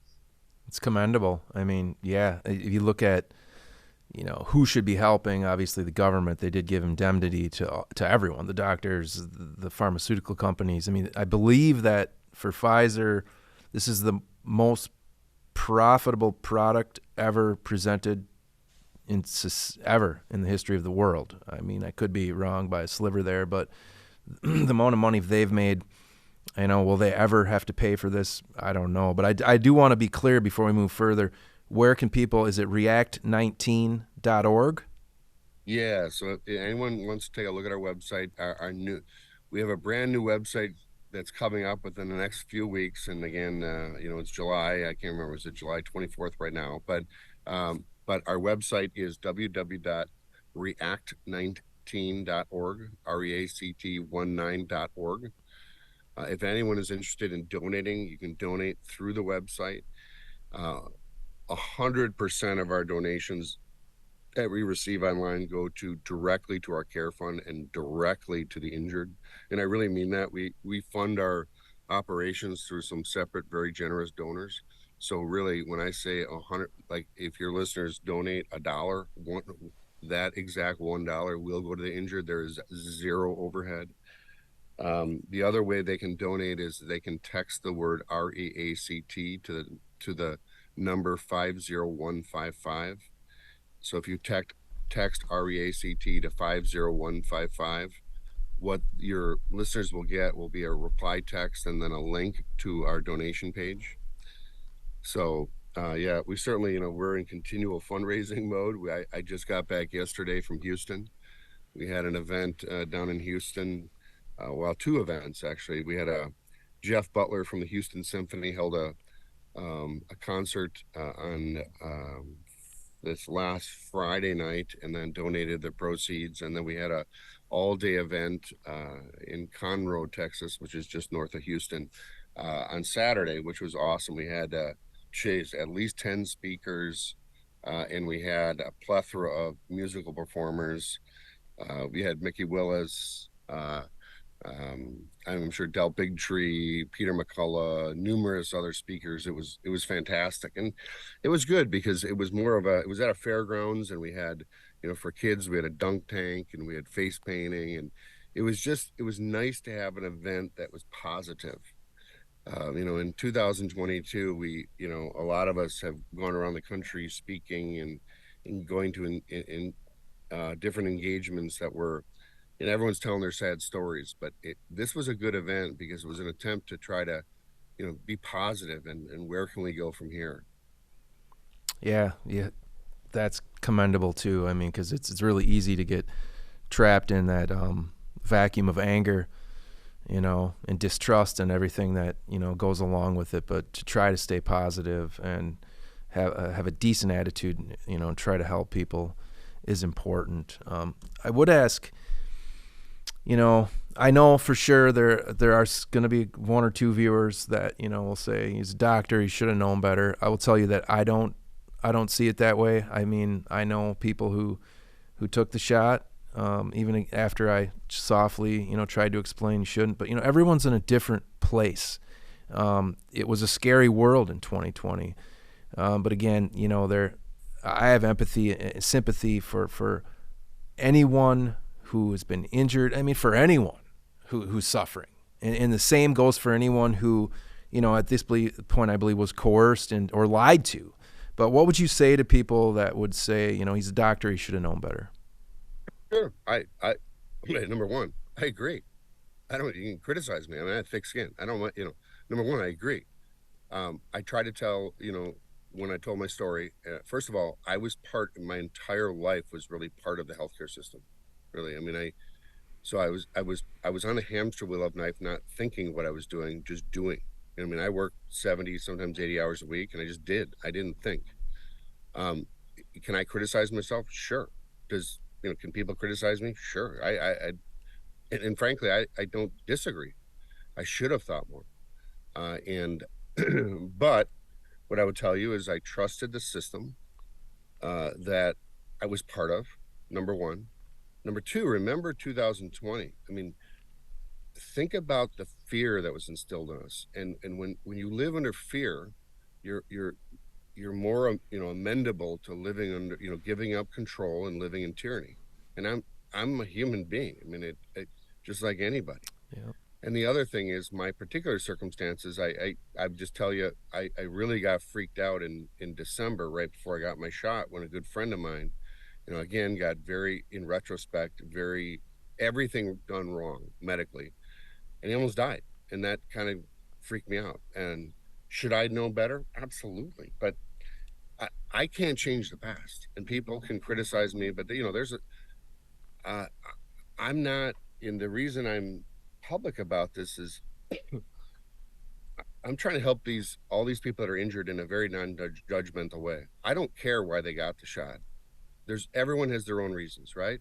S1: it's commendable. I mean, yeah, if you look at who should be helping, obviously the government. They did give indemnity to everyone, the doctors, the pharmaceutical companies. I mean, I believe that for Pfizer, this is the most profitable product ever presented ever in the history of the world. I mean, I could be wrong by a sliver there, but the amount of money they've made, will they ever have to pay for this? I don't know. But I do want to be clear before we move further. Where can people, is it react19.org?
S2: Yeah, so if anyone wants to take a look at our website, we have a brand new website that's coming up within the next few weeks. And again, it's July, I can't remember, is it July 24th right now? But our website is react19.org, react19.org. If anyone is interested in donating, you can donate through the website. 100% of our donations that we receive online go to directly to our care fund and directly to the injured. And I really mean that. We fund our operations through some separate, very generous donors. So really, when I say 100, like if your listeners donate $1, that exact $1 will go to the injured. There is zero overhead. The other way they can donate is they can text the word REACT to the number 50155. So if you text REACT to 50155, what your listeners will get will be a reply text and then a link to our donation page. So yeah, we certainly, we're in continual fundraising mode. I just got back yesterday from Houston. We had an event down in Houston. Well, two events actually. We had Jeff Butler from the Houston Symphony held a concert on this last Friday night, and then donated the proceeds. And then we had a all-day event in Conroe, Texas, which is just north of Houston, on Saturday, which was awesome. We had at least 10 speakers, and we had a plethora of musical performers. We had Mickey Willis, I'm sure Del Bigtree, Peter McCullough, numerous other speakers. It was fantastic, and it was good because it was it was at a fairgrounds, and we had, for kids, we had a dunk tank and we had face painting, and it was nice to have an event that was positive. In 2022, a lot of us have gone around the country speaking and going to in different engagements that were, and everyone's telling their sad stories, but this was a good event because it was an attempt to try to, be positive and where can we go from here?
S1: Yeah, that's commendable too. I mean, because it's really easy to get trapped in that vacuum of anger, and distrust and everything that goes along with it. But to try to stay positive and have a decent attitude, and try to help people is important. I would ask. I know for sure there are going to be one or two viewers that will say he's a doctor, he should have known better. I will tell you that I don't see it that way. I mean, I know people who took the shot, even after I softly tried to explain you shouldn't. But everyone's in a different place. It was a scary world in 2020. But again, I have empathy and sympathy for anyone who has been injured. I mean, for anyone who's suffering. And the same goes for anyone who, at this point, I believe, was coerced or lied to. But what would you say to people that would say, he's a doctor, he should have known better?
S2: Sure. Number one, I agree. You can criticize me. I mean, I have thick skin. I don't want, number one, I agree. I try to tell, when I told my story, first of all, my entire life was really part of the healthcare system. Really. I mean, I was on a hamster wheel of life, not thinking what I was doing, just doing. I mean, I worked 70, sometimes 80 hours a week, and I just did. I didn't think. Can I criticize myself? Sure. Can people criticize me? Sure. And frankly, I don't disagree. I should have thought more. But what I would tell you is I trusted the system that I was part of, number one. Number two, remember 2020. I mean, think about the fear that was instilled in us. And when you live under fear, you're more, amendable to living under, giving up control and living in tyranny. And I'm a human being. I mean, it just like anybody.
S1: Yeah.
S2: And the other thing is my particular circumstances. I just tell you, I really got freaked out in December, right before I got my shot, when a good friend of mine, again, got in retrospect, everything done wrong medically, and he almost died. And that kind of freaked me out. And should I know better? Absolutely. But I can't change the past, and people can criticize me, but I'm not, and the reason I'm public about this is I'm trying to help all these people that are injured in a very non-judgmental way. I don't care why they got the shot. there's everyone has their own reasons, right?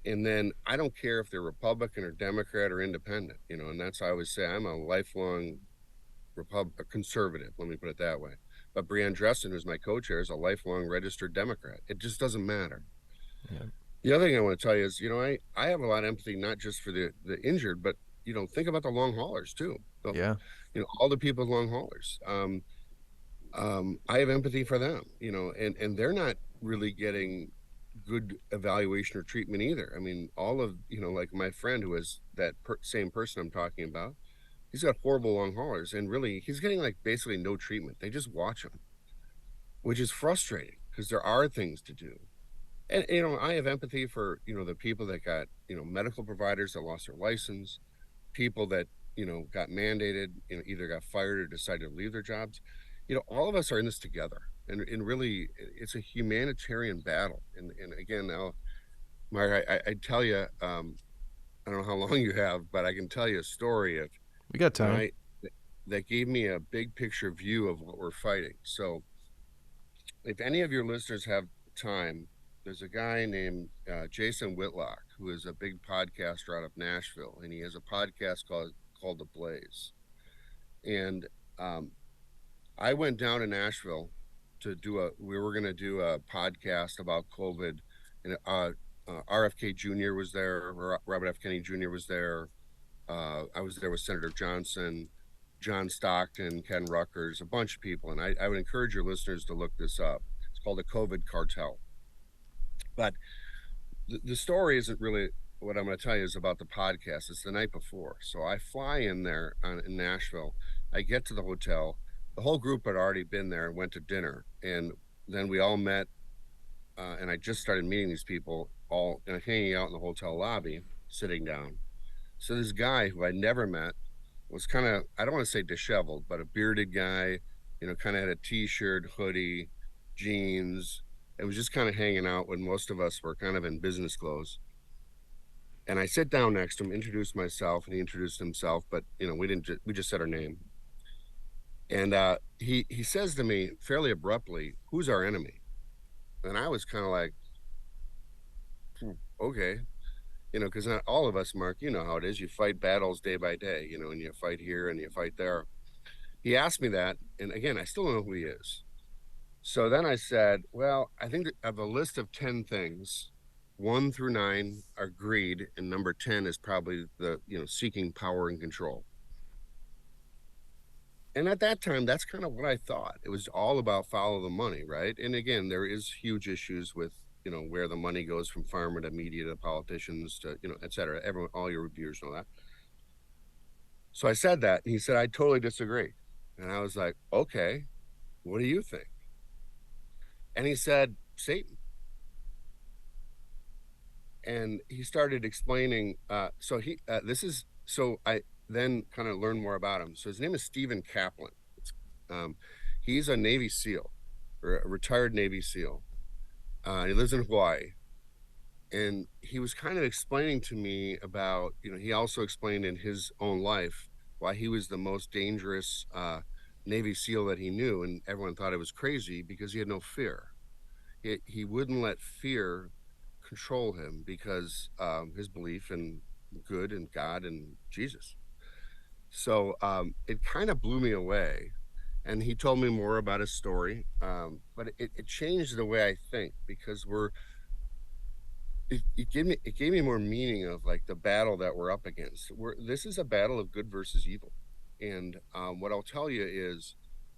S2: And then I don't care if they're Republican or Democrat or independent, and that's how I always say I'm a lifelong a conservative, let me put it that way. But Brianne Dressen, who's my co-chair, is a lifelong registered Democrat. It just doesn't matter.
S1: Yeah.
S2: The other thing I want to tell you is, I have a lot of empathy, not just for the injured, but, think about the long haulers too.
S1: Yeah.
S2: All the people with long haulers. I have empathy for them, and they're not really getting good evaluation or treatment either. I mean, all of, like my friend who is that same person I'm talking about, he's got horrible long haulers, and really he's getting like basically no treatment. They just watch him, which is frustrating because there are things to do. And I have empathy for the people that got medical providers that lost their license, people that got mandated, either got fired or decided to leave their jobs. All of us are in this together, and really it's a humanitarian battle. And again, now, Mark, I tell you, I don't know how long you have, but I can tell you a story of
S1: We got
S2: you know
S1: time.
S2: I that gave me a big picture view of what we're fighting. So if any of your listeners have time, there's a guy named Jason Whitlock who is a big podcaster out of Nashville, and he has a podcast called The Blaze. And I went down to Nashville to we were going to do a podcast about COVID, and RFK Jr. was there, Robert F. Kennedy Jr. was there. I was there with Senator Johnson, John Stockton, Ken Ruckers, a bunch of people. And I would encourage your listeners to look this up. It's called the COVID cartel. But the story isn't really what I'm going to tell you is about the podcast. It's the night before. So I fly in there in Nashville. I get to the hotel. The whole group had already been there and went to dinner. And then we all met. And I just started meeting these people all hanging out in the hotel lobby, sitting down. So this guy who I never met was kind of, I don't want to say disheveled, but a bearded guy, kind of had a t-shirt, hoodie, jeans, and was just kind of hanging out when most of us were kind of in business clothes. And I sit down next to him, introduced myself, and he introduced himself, but we just said our name. And he says to me fairly abruptly, "Who's our enemy?" And I was kind of like, okay, because not all of us, Mark, you know how it is. You fight battles day by day, and you fight here and you fight there. He asked me that, and again, I still don't know who he is. So then I said, well, I think that of a list of 10 things, 1 through 9 are greed, and number 10 is probably the, seeking power and control. And at that time, that's kind of what I thought. It was all about follow the money, right? And again, there is huge issues with, where the money goes from farmer to media to politicians to, et cetera. Everyone, all your reviewers know that. So I said that, and he said, I totally disagree. And I was like, okay, what do you think? And he said, Satan. And he started explaining. So I then kind of learned more about him. So his name is Stephen Kaplan. Um, he's a Navy SEAL, or a retired Navy SEAL. He lives in Hawaii. And he was kind of explaining to me about, he also explained in his own life why he was the most dangerous Navy SEAL that he knew. And everyone thought it was crazy because he had no fear. He wouldn't let fear control him because his belief in good and God and Jesus. So it kind of blew me away. And he told me more about his story. But it changed the way I think because it gave me more meaning of like the battle that we're up against. This is a battle of good versus evil. And what I'll tell you is,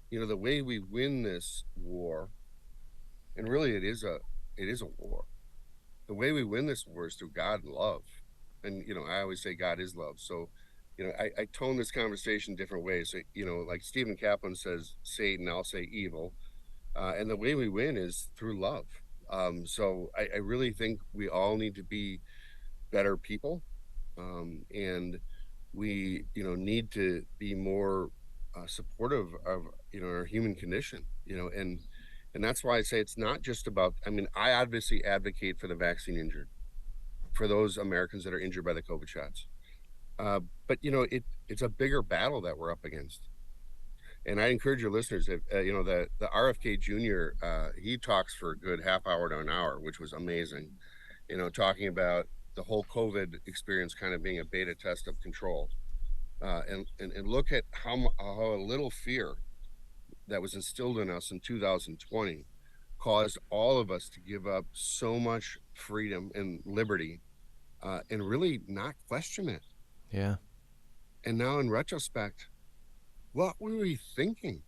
S2: the way we win this war, and really it is a war. The way we win this war is through God and love. And, I always say God is love. So, I tone this conversation different ways. So, like Stephen Kaplan says, Satan, I'll say evil. And the way we win is through love. So I really think we all need to be better people. And we, need to be more supportive of, our human condition, and that's why I say it's not just about, I mean, I obviously advocate for the vaccine injured, for those Americans that are injured by the COVID shots. But it's a bigger battle that we're up against. And I encourage your listeners, if, the RFK Jr. He talks for a good half hour to an hour, which was amazing. Talking about the whole COVID experience kind of being a beta test of control, and look at how a little fear that was instilled in us in 2020 caused all of us to give up so much freedom and liberty, and really not question it.
S1: Yeah.
S2: And now, in retrospect, what were we thinking?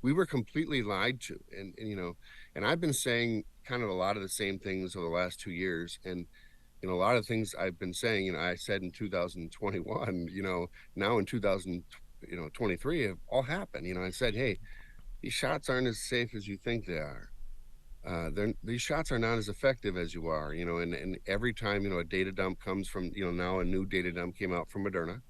S2: We were completely lied to, and I've been saying kind of a lot of the same things over the last 2 years, and a lot of things I've been saying, I said in 2021, now in 2023 have all happened. I said, hey, these shots aren't as safe as you think they are. These shots are not as effective as you are, and every time, a data dump comes from, now a new data dump came out from Moderna,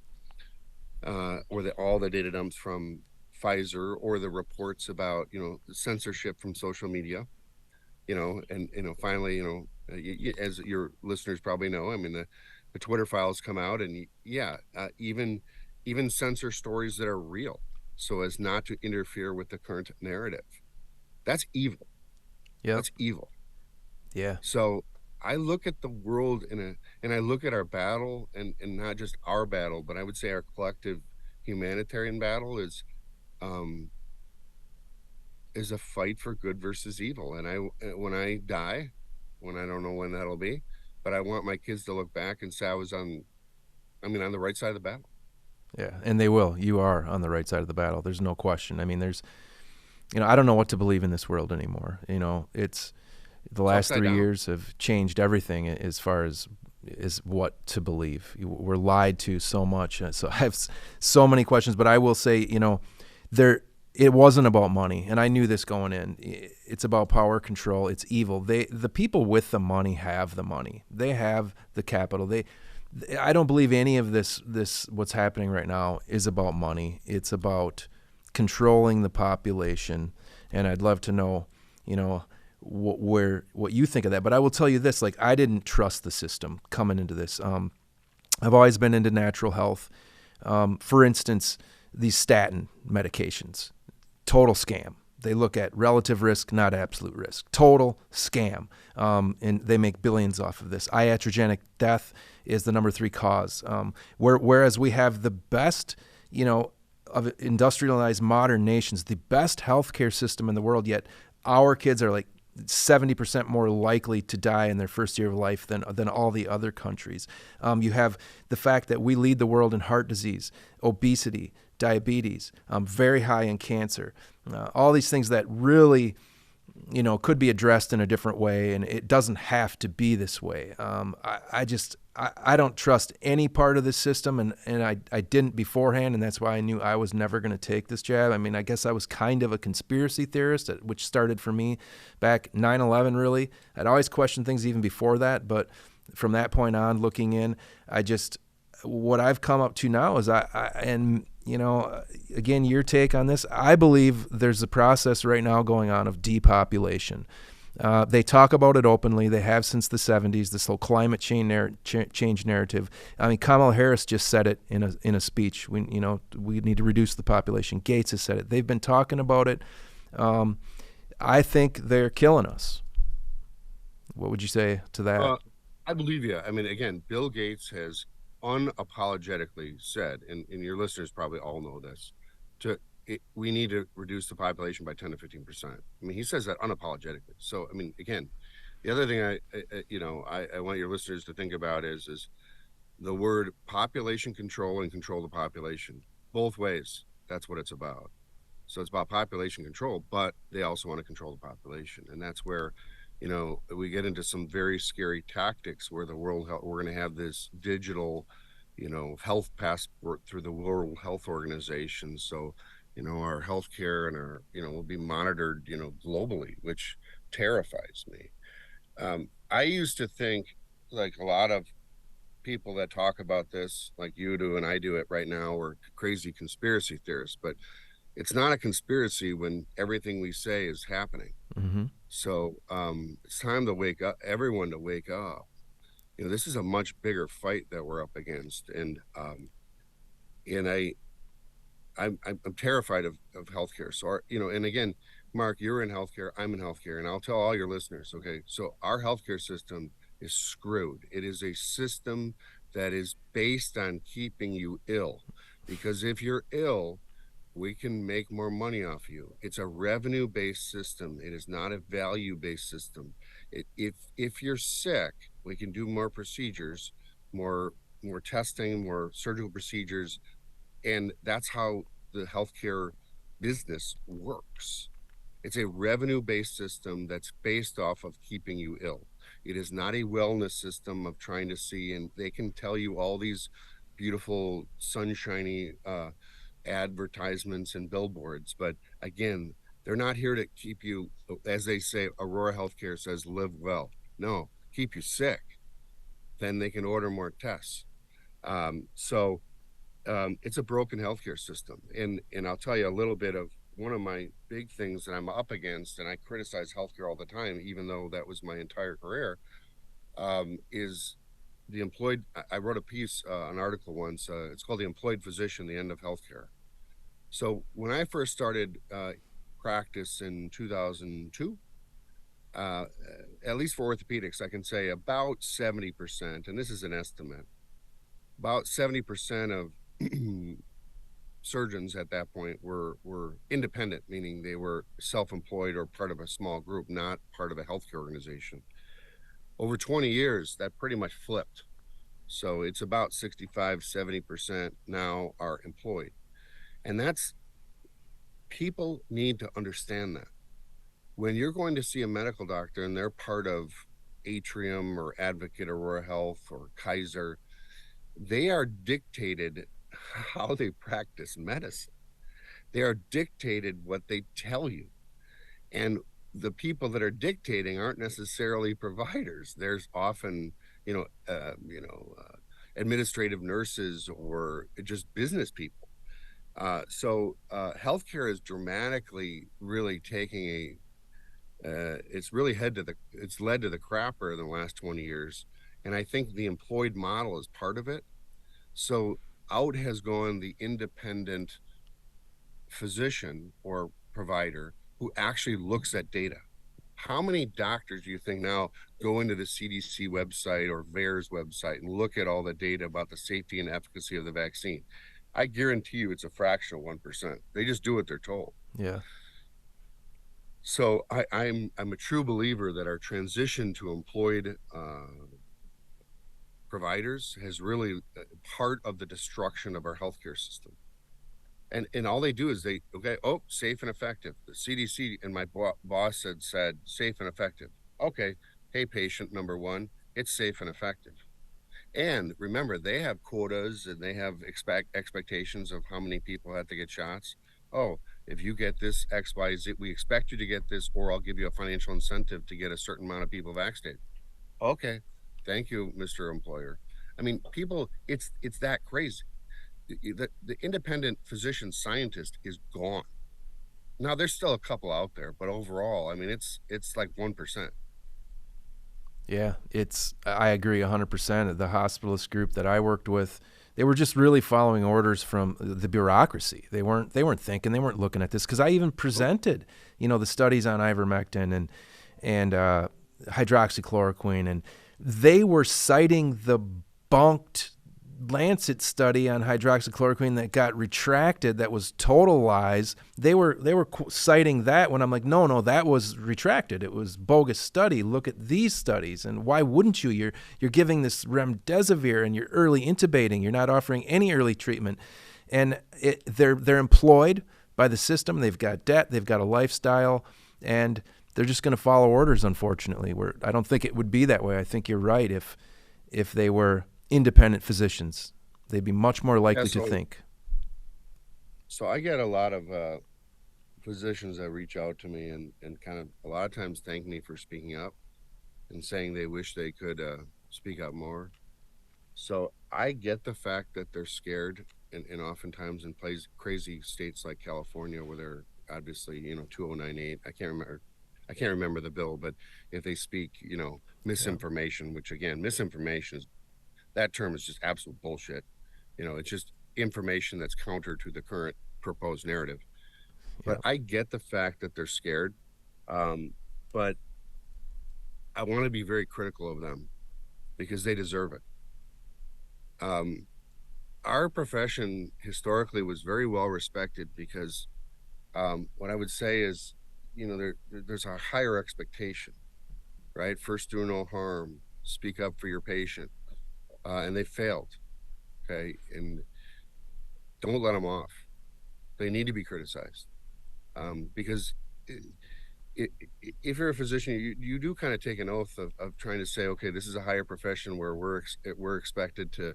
S2: or all the data dumps from Pfizer, or the reports about, the censorship from social media, and, finally, as your listeners probably know, I mean, the Twitter files come out, and yeah, even censor stories that are real so as not to interfere with the current narrative. That's evil.
S1: Yep.
S2: That's evil.
S1: Yeah.
S2: So I look at the world and I look at our battle, and not just our battle, but I would say our collective humanitarian battle um, is a fight for good versus evil. And when I die, when I don't know when that'll be, but I want my kids to look back and say on the right side of the battle.
S1: Yeah, and they will. You are on the right side of the battle. There's no question. I mean, I don't know what to believe in this world anymore. It's the last 3 years have changed everything as far as what to believe. We're lied to so much. So I have so many questions, but I will say, it wasn't about money, and I knew this going in. It's about power, control. It's evil. The people with the money have the money. They have the capital. I don't believe any of this what's happening right now is about money. It's about controlling the population, and I'd love to know, what you think of that. But I will tell you this: like, I didn't trust the system coming into this. I've always been into natural health. For instance, these statin medications, total scam. They look at relative risk, not absolute risk. Total scam, and they make billions off of this. Iatrogenic death is the number 3 cause. Whereas we have the best, of industrialized modern nations, the best healthcare system in the world, yet our kids are like 70% more likely to die in their first year of life than all the other countries. You have the fact that we lead the world in heart disease, obesity, diabetes, very high in cancer, all these things that really, could be addressed in a different way, and it doesn't have to be this way. I don't trust any part of this system, and I didn't beforehand, and that's why I knew I was never going to take this jab. I mean, I guess I was kind of a conspiracy theorist, which started for me back 9/11, really. I'd always questioned things even before that, but from that point on, looking in, what I've come up to now is again, your take on this, I believe there's a process right now going on of depopulation. They talk about it openly. They have since the 70s, this whole climate change narrative. I mean, Kamala Harris just said it in a speech. We need to reduce the population. Gates has said it. They've been talking about it. I think they're killing us. What would you say to that?
S2: I believe you. I mean, again, Bill Gates has unapologetically said, and your listeners probably all know this, we need to reduce the population by 10 to 15%. I mean, he says that unapologetically. So, I mean, again, the other thing I want your listeners to think about is the word population control and control the population. Both ways, that's what it's about. So it's about population control, but they also want to control the population. And that's where, we get into some very scary tactics where we're going to have this digital, health passport through the World Health Organization. So, our healthcare and our, will be monitored, globally, which terrifies me. I used to think, like a lot of people that talk about this, like you do and I do it right now, are crazy conspiracy theorists, but it's not a conspiracy when everything we say is happening.
S1: Mm-hmm.
S2: So it's time to wake up, everyone to wake up. This is a much bigger fight that we're up against. And I'm terrified of healthcare. So and again, Mark, you're in healthcare, I'm in healthcare, and I'll tell all your listeners, okay, so our healthcare system is screwed. It is a system that is based on keeping you ill, because if you're ill, we can make more money off you. It's a revenue based system. It is not a value based system. If you're sick, we can do more procedures, more more testing, more surgical procedures, and that's how the healthcare business works. It's a revenue based system that's based off of keeping you ill. It is not a wellness system of trying to see, and they can tell you all these beautiful, sunshiny advertisements and billboards. But again, they're not here to keep you, as they say, Aurora Healthcare says, live well. No, keep you sick. Then they can order more tests. It's a broken healthcare system. And I'll tell you a little bit of one of my big things that I'm up against, and I criticize healthcare all the time, even though that was my entire career, is the employed. I wrote a piece, an article once. It's called "The Employed Physician: The End of Healthcare." So when I first started practice in 2002, uh, at least for orthopedics, I can say about 70%, and this is an estimate, about 70% of surgeons at that point were independent, meaning they were self-employed or part of a small group, not part of a healthcare organization. Over 20 years, that pretty much flipped. So it's about 65-70% now are employed. And that's people need to understand that. When you're going to see a medical doctor and they're part of Atrium or Advocate Aurora Health or Kaiser, they are dictated how they practice medicine. They are dictated what they tell you. And the people that are dictating aren't necessarily providers. There's often, administrative nurses or just business people. Healthcare is dramatically really taking it's really it's led to the crapper in the last 20 years. And I think the employed model is part of it. So out has gone the independent physician or provider who actually looks at data. How many doctors do you think now go into the CDC website or VAERS website and look at all the data about the safety and efficacy of the vaccine? I guarantee you it's a fraction of 1%. They just do what they're told.
S1: Yeah.
S2: So I'm a true believer that our transition to employed providers has really part of the destruction of our healthcare system. And all they do is safe and effective. The CDC and my boss said safe and effective. Okay, hey, patient number one, it's safe and effective. And remember, they have quotas and they have expectations of how many people have to get shots. Oh, if you get this XYZ, we expect you to get this, or I'll give you a financial incentive to get a certain amount of people vaccinated. Okay, thank you, Mr. Employer. I mean, people, it's that crazy. The independent physician scientist is gone. Now there's still a couple out there, but overall, I mean, it's like 1%.
S1: Yeah, I agree 100%. The hospitalist group that I worked with, they were just really following orders from the bureaucracy. They weren't thinking, they weren't looking at this, because I even presented, the studies on ivermectin and hydroxychloroquine, and they were citing the bunked Lancet study on hydroxychloroquine that got retracted, that was total lies. They were citing that when I'm like, no, that was retracted. It was bogus study. Look at these studies. And why wouldn't you? You're giving this remdesivir and you're early intubating. You're not offering any early treatment. And they're employed by the system. They've got debt. They've got a lifestyle, and they're just going to follow orders. Unfortunately, I don't think it would be that way. I think you're right. If they were independent physicians, they'd be much more likely to think.
S2: So I get a lot of physicians that reach out to me and kind of a lot of times thank me for speaking up and saying they wish they could speak up more. So I get the fact that they're scared, and oftentimes in crazy states like California, where they're obviously 2098. I can't remember the bill, but if they speak misinformation, which again, misinformation is, that term is just absolute bullshit. It's just information that's counter to the current proposed narrative. But
S1: Yep.
S2: I get the fact that they're scared. But I want to be very critical of them because they deserve it. Um, our profession historically was very well respected because what I would say is, there's a higher expectation, right? First, do no harm, speak up for your patient, and they failed. Okay, and don't let them off. They need to be criticized because it, if you're a physician, you do kind of take an oath of trying to say, okay, this is a higher profession where we're expected to,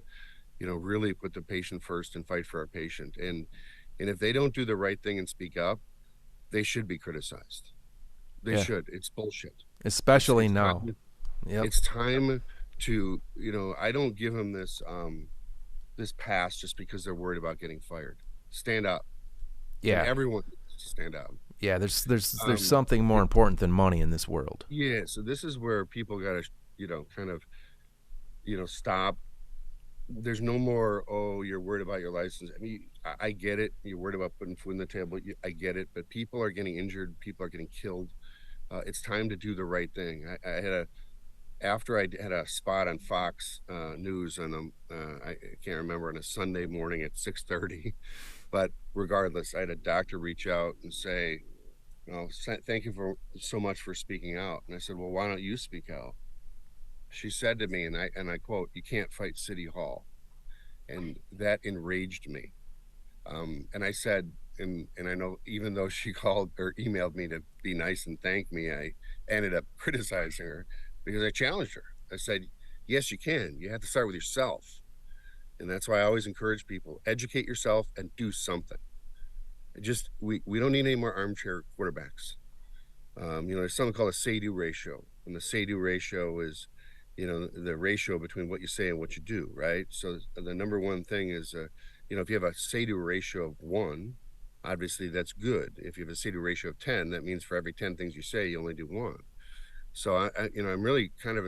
S2: really put the patient first and fight for our patient. And if they don't do the right thing and speak up, they should be criticized. They
S1: Yeah.
S2: should. It's bullshit. It's
S1: Especially
S2: it's
S1: now.
S2: time.
S1: Yep.
S2: It's time to, I don't give them this pass just because they're worried about getting fired. Stand up, and
S1: Yeah.
S2: everyone needs to stand up.
S1: Yeah. There's
S2: Um,
S1: something more
S2: it,
S1: important than money in this world.
S2: yeah. So this is where people got to, kind of, stop. There's no more, oh, you're worried about your license. I mean, I get it. You're worried about putting food on the table. I get it. But people are getting injured. People are getting killed. It's time to do the right thing. I had after I had a spot on Fox News, and I can't remember, on a Sunday morning at 6:30. But regardless, I had a doctor reach out and say, thank you for so much for speaking out. And I said, well, why don't you speak out? She said to me, and I quote, "You can't fight City Hall," and that enraged me. And I said, and I know, even though she called or emailed me to be nice and thank me, I ended up criticizing her because I challenged her. I said, yes, you can. You have to start with yourself. And that's why I always encourage people, educate yourself and do something. Just, we don't need any more armchair quarterbacks. There's something called a say-do ratio, and the say-do ratio is, the ratio between what you say and what you do, right? So the number one thing is, if you have a say-do ratio of 1, obviously that's good. If you have a say-do ratio of 10, that means for every 10 things you say, you only do 1. So I'm really kind of,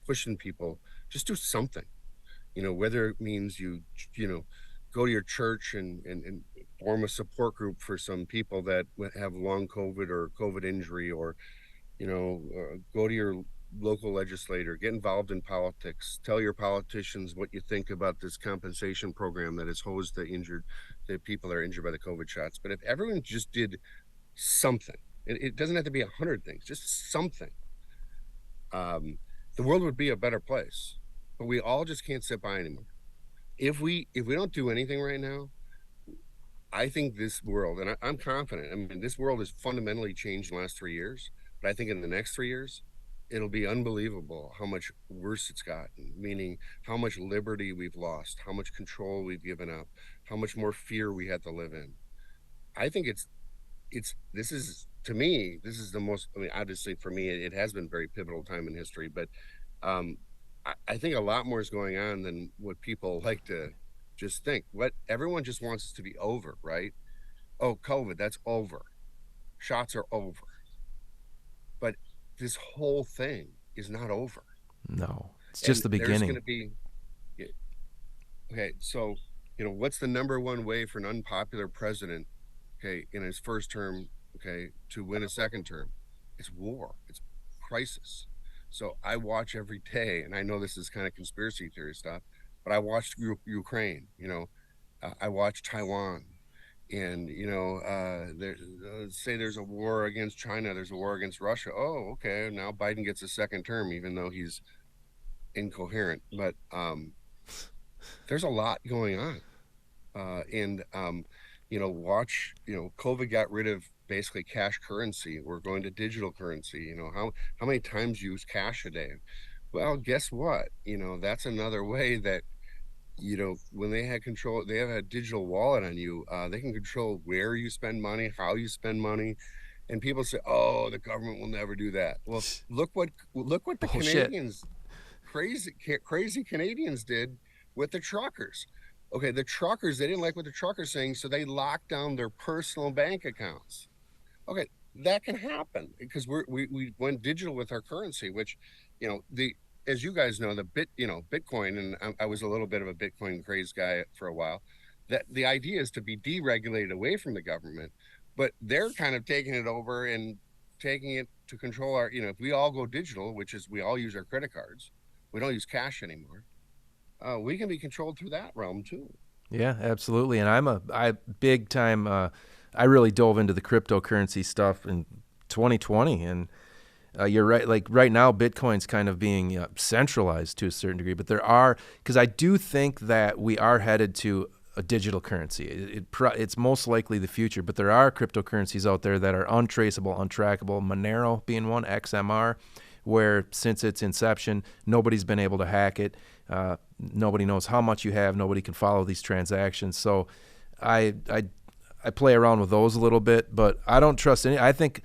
S2: pushing people, just do something, whether it means you know, go to your church and form a support group for some people that have long COVID or COVID injury, or, go to your local legislator, get involved in politics, tell your politicians what you think about this compensation program that has hosed the people that are injured by the COVID shots. But if everyone just did something, it doesn't have to be 100 things, just something, the world would be a better place. But we all just can't sit by anymore. If we don't do anything right now, I think this world, and I'm confident, I mean, this world has fundamentally changed in the last 3 years, but I think in the next 3 years, it'll be unbelievable how much worse it's gotten, meaning how much liberty we've lost, how much control we've given up, how much more fear we had to live in. I think this is, to me, this is the most, I mean, obviously for me, it has been a very pivotal time in history, but um, I think a lot more is going on than what people like to just think. What everyone just wants us to be over, right? Oh, COVID, that's over. Shots are over. But this whole thing is not over.
S1: No. It's just
S2: And
S1: the
S2: there's going
S1: beginning.
S2: to be, okay, so, what's the number one way for an unpopular president, okay, in his first term, okay, to win a second term? It's war, it's crisis. So I watch every day, and I know this is kind of conspiracy theory stuff, but I watched Ukraine, I watch Taiwan, and say there's a war against China, there's a war against Russia. Oh, okay, now Biden gets a second term, even though he's incoherent. But there's a lot going on, and watch. COVID got rid of basically cash currency. We're going to digital currency. How many times you use cash a day? Well, guess what? That's another way that, when they had control, they have a digital wallet on you. They can control where you spend money, how you spend money. And people say, "Oh, the government will never do that." Well, look what the
S1: Bullshit.
S2: Canadians, crazy Canadians, did with the truckers. Okay, the truckers, they didn't like what the truckers saying, so they locked down their personal bank accounts. Okay, that can happen because we went digital with our currency, which, the as you guys know, Bitcoin, and I was a little bit of a Bitcoin craze guy for a while. that the idea is to be deregulated away from the government, but they're kind of taking it over and taking it to control our, if we all go digital, which is we all use our credit cards, we don't use cash anymore. We can be controlled through that realm too.
S1: Yeah, absolutely. And I big time. I really dove into the cryptocurrency stuff in 2020, and you're right. Like right now, Bitcoin's kind of being centralized to a certain degree, but there are, because I do think that we are headed to a digital currency. It's most likely the future, but there are cryptocurrencies out there that are untraceable, untrackable. Monero being one, XMR, where since its inception, nobody's been able to hack it. Nobody knows how much you have. Nobody can follow these transactions. So I play around with those a little bit, but I don't trust any. I think,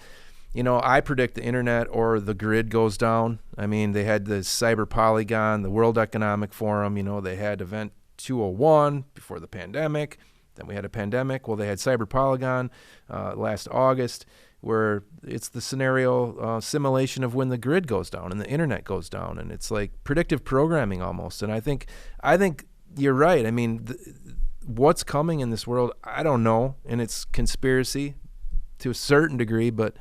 S1: I predict the internet or the grid goes down. I mean, they had the Cyber Polygon, the World Economic Forum. They had Event 201 before the pandemic. Then we had a pandemic. Well, they had Cyber Polygon last August, where it's the scenario simulation of when the grid goes down and the internet goes down, and it's like predictive programming almost. And I think you're right. I mean, what's coming in this world, I don't know, and it's conspiracy to a certain degree, but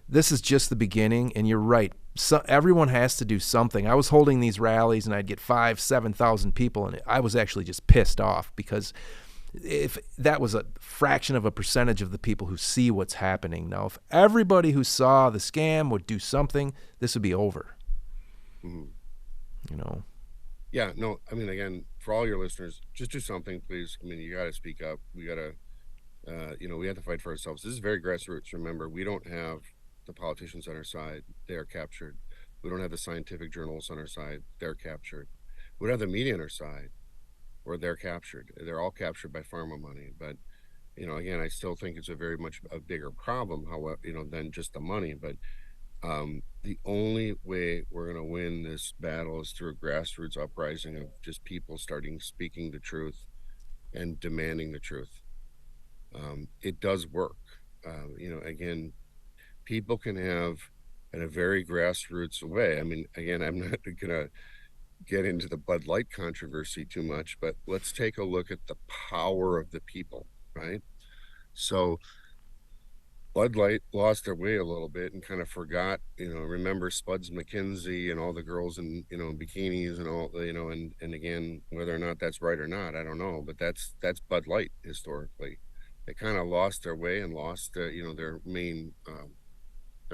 S1: this is just the beginning. And you're right. So everyone has to do something. I was holding these rallies, and I'd get 5,000-7,000 people, and I was actually just pissed off because if that was a fraction of a percentage of the people who see what's happening. Now, if everybody who saw the scam would do something, this would be over.
S2: Mm-hmm. Yeah, no, I mean, again, for all your listeners, just do something, please. I mean, you got to speak up. We got to, we have to fight for ourselves. This is very grassroots. Remember, we don't have the politicians on our side. They are captured. We don't have the scientific journalists on our side. They're captured. We don't have the media on our side, or they're captured. They're all captured by pharma money. But, again, I still think it's a very much a bigger problem, however, than just the money. But the only way we're going to win this battle is through a grassroots uprising of just people starting speaking the truth and demanding the truth. It does work. Again, people can have in a very grassroots way. I mean, again, I'm not going to get into the Bud Light controversy too much, but let's take a look at the power of the people, right? So Bud Light lost their way a little bit and kind of forgot, remember Spuds McKenzie and all the girls in, bikinis and all, and again, whether or not that's right or not, I don't know, but that's Bud Light historically. They kind of lost their way and lost, their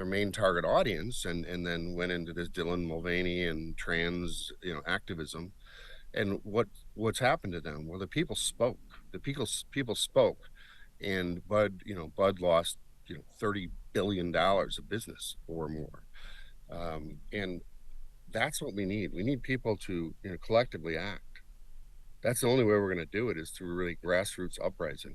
S2: main target audience, and then went into this Dylan Mulvaney and trans, activism. And what's happened to them? Well, the people spoke. The people spoke, and Bud lost $30 billion of business or more. And that's what we need. We need people to collectively act. That's the only way we're going to do it, is through really grassroots uprising.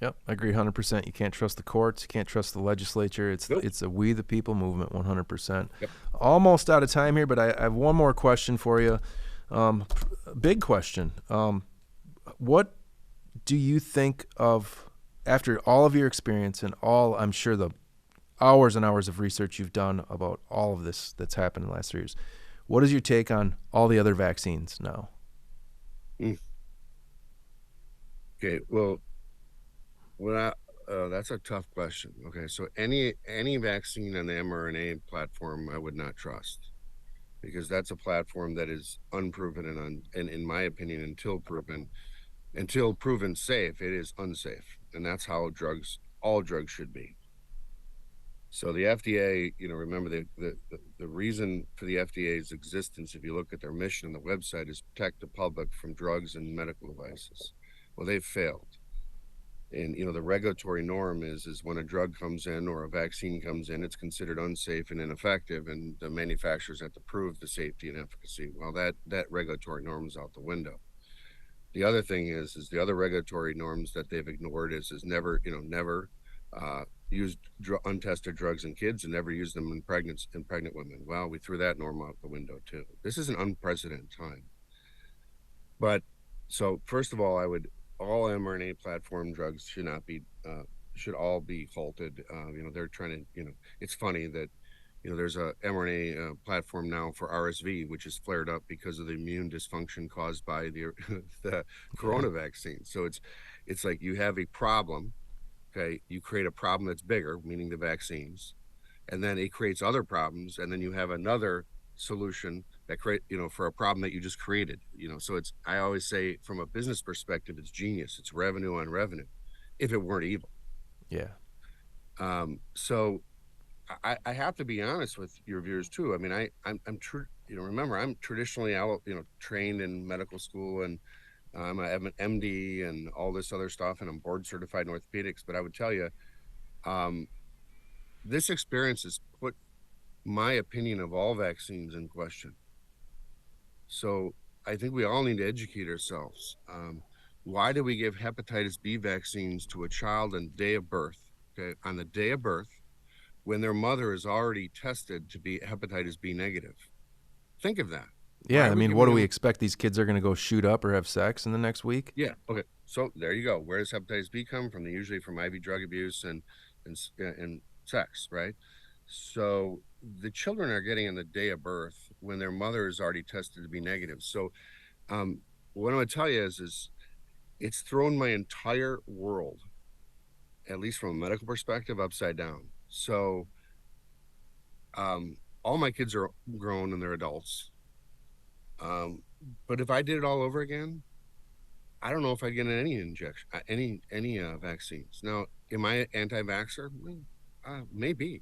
S1: Yep, I agree 100%. You can't trust the courts. You can't trust the legislature. It's a we the people movement 100%.
S2: Yep.
S1: Almost out of time here, but I have one more question for you. Big question. What do you think of, after all of your experience and all, I'm sure, the hours and hours of research you've done about all of this that's happened in the last 3 years, what is your take on all the other vaccines now?
S2: Okay, well, that's a tough question. Okay, so any vaccine on the mRNA platform, I would not trust, because that's a platform that is unproven and in my opinion, until proven safe, it is unsafe, and that's how all drugs should be. So the FDA, remember the reason for the FDA's existence, if you look at their mission on the website, is protect the public from drugs and medical devices. Well, they've failed. And the regulatory norm is when a drug comes in or a vaccine comes in, it's considered unsafe and ineffective, and the manufacturers have to prove the safety and efficacy. Well, that regulatory norm is out the window. The other thing is the other regulatory norms that they've ignored is never used untested drugs in kids, and never use them in pregnant women. Well, we threw that norm out the window too. This is an unprecedented time. But so first of all, all mRNA platform drugs should all be halted. They're trying to, it's funny that There's a mRNA platform now for RSV, which is flared up because of the immune dysfunction caused by the the
S1: Yeah.
S2: corona vaccine. So it's like you have a problem, okay? You create a problem that's bigger, meaning the vaccines, and then it creates other problems, and then you have another solution that create for a problem that you just created. So it's, I always say, from a business perspective, it's genius. It's revenue on revenue, if it weren't evil.
S1: Yeah.
S2: So I have to be honest with your viewers too. I mean, I'm true. Remember, I'm traditionally out, trained in medical school, and I have an MD and all this other stuff, and I'm board certified in orthopedics. But I would tell you, um, this experience has put my opinion of all vaccines in question. So I think we all need to educate ourselves. Why do we give hepatitis B vaccines to a child on the day of birth? Okay, on the day of birth, when their mother is already tested to be hepatitis B negative. Think of that. Why
S1: Yeah.
S2: are
S1: I
S2: we
S1: mean, what
S2: giving
S1: do we
S2: them?
S1: expect? These kids are going to go shoot up or have sex in the next week?
S2: Yeah. Okay. So there you go. Where does hepatitis B come from? Usually from IV drug abuse and sex, right? So the children are getting on the day of birth when their mother is already tested to be negative. So um, what I'm going to tell you is it's thrown my entire world, at least from a medical perspective, upside down. So all my kids are grown and they're adults. But if I did it all over again, I don't know if I'd get any injection, any vaccines. Now, am I anti-vaxxer? Maybe,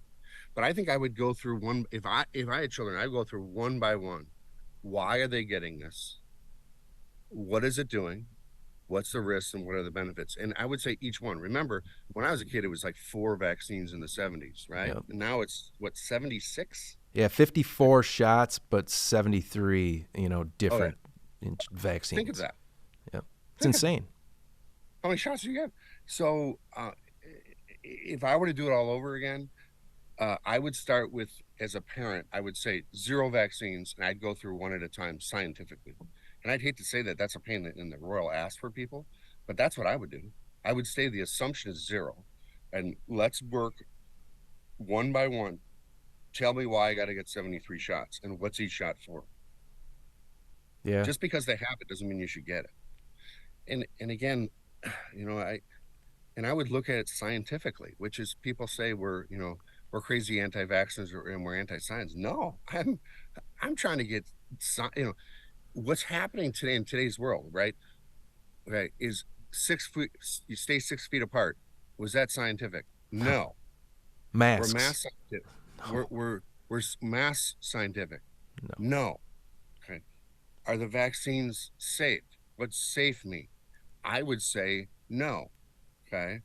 S2: but I think I would go through one. If I had children, I'd go through one by one. Why are they getting this? What is it doing? What's the risks and what are the benefits? And I would say each one. Remember, when I was a kid, it was like 4 vaccines in the 70s, right?
S1: Yep.
S2: And now it's what, 76?
S1: Yeah. 54 shots, but 73,
S2: Okay,
S1: different
S2: think of
S1: vaccines.
S2: that.
S1: Yep. It's
S2: Think of
S1: insane.
S2: how many shots do you get. So if I were to do it all over again, I would start with, as a parent, I would say 0 vaccines, and I'd go through one at a time scientifically. And I'd hate to say that that's a pain in the royal ass for people, but that's what I would do. I would say the assumption is 0, and let's work one by one. Tell me why I got to get 73 shots, and what's each shot for?
S1: Yeah.
S2: Just because they have it doesn't mean you should get it. And again, I and I would look at it scientifically, which is, people say we're crazy anti-vaxxers and we're anti-science. No, I'm trying to get what's happening today in today's world, right? Okay, is 6 feet. You stay 6 feet apart. Was that scientific? No, we're
S1: Masks.
S2: mass scientific.
S1: No.
S2: We're mass scientific.
S1: No.
S2: No. Okay, are the vaccines safe? What's safe mean? I would say no. Okay.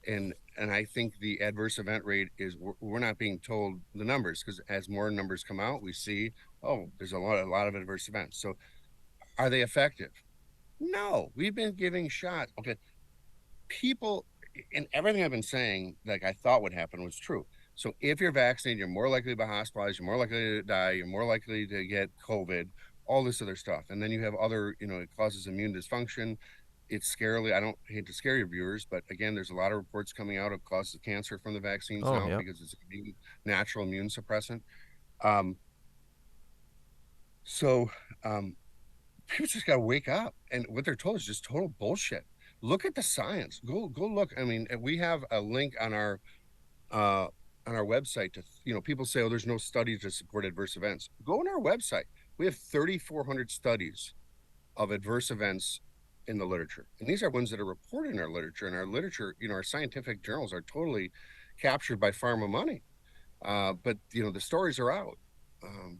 S2: And I think the adverse event rate is, we're not being told the numbers, because as more numbers come out, we see, oh, there's a lot of adverse events. So are they effective? No, we've been giving shots. Okay. People, and everything I've been saying, like I thought would happen, was true. So if you're vaccinated, you're more likely to be hospitalized, you're more likely to die, you're more likely to get COVID, all this other stuff. And then you have other, it causes immune dysfunction. It's scarily, I don't hate to scare your viewers, but again, there's a lot of reports coming out of causes of cancer from the vaccines
S1: Oh,
S2: now,
S1: yeah.
S2: because it's a natural immune suppressant. Um, so people just got to wake up, and what they're told is just total bullshit. Look at the science. Go look. I mean, we have a link uh, on our website to, people say, oh, there's no studies to support adverse events. Go on our website. We have 3,400 studies of adverse events in the literature, and these are ones that are reported in our literature. And our literature, our scientific journals are totally captured by pharma money, but the stories are out. And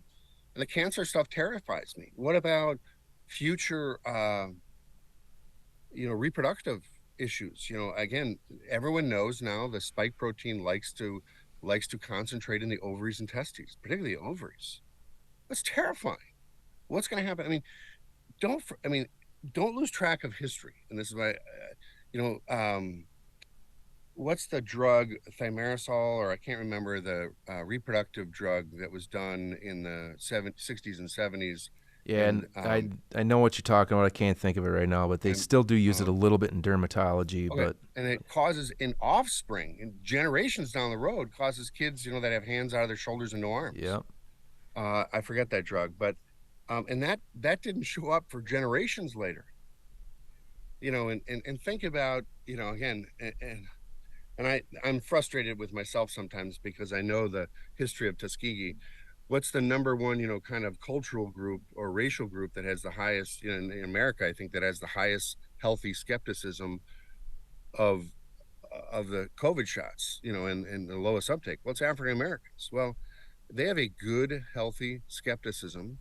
S2: the cancer stuff terrifies me. What about future reproductive issues? Again, everyone knows now the spike protein likes to concentrate in the ovaries and testes, particularly the ovaries. That's terrifying. What's going to happen? Don't lose track of history. And this is why, what's the drug, thimerosal, or I can't remember the reproductive drug that was done in the 60s and 70s.
S1: Yeah, and
S2: And
S1: I know what you're talking about. I can't think of it right now, but they
S2: and
S1: still do use it a
S2: um,
S1: little bit in dermatology.
S2: okay,
S1: But
S2: and it causes in offspring in generations down the road causes kids, that have hands out of their shoulders and no arms.
S1: yeah,
S2: I forget that drug, but and that didn't show up for generations later. And think about, again, and I'm frustrated with myself sometimes because I know the history of Tuskegee. What's the number one, kind of cultural group or racial group that has the highest, in America, I think, that has the highest healthy skepticism of the COVID shots, and the lowest uptake? Well, it's African Americans. Well, they have a good, healthy skepticism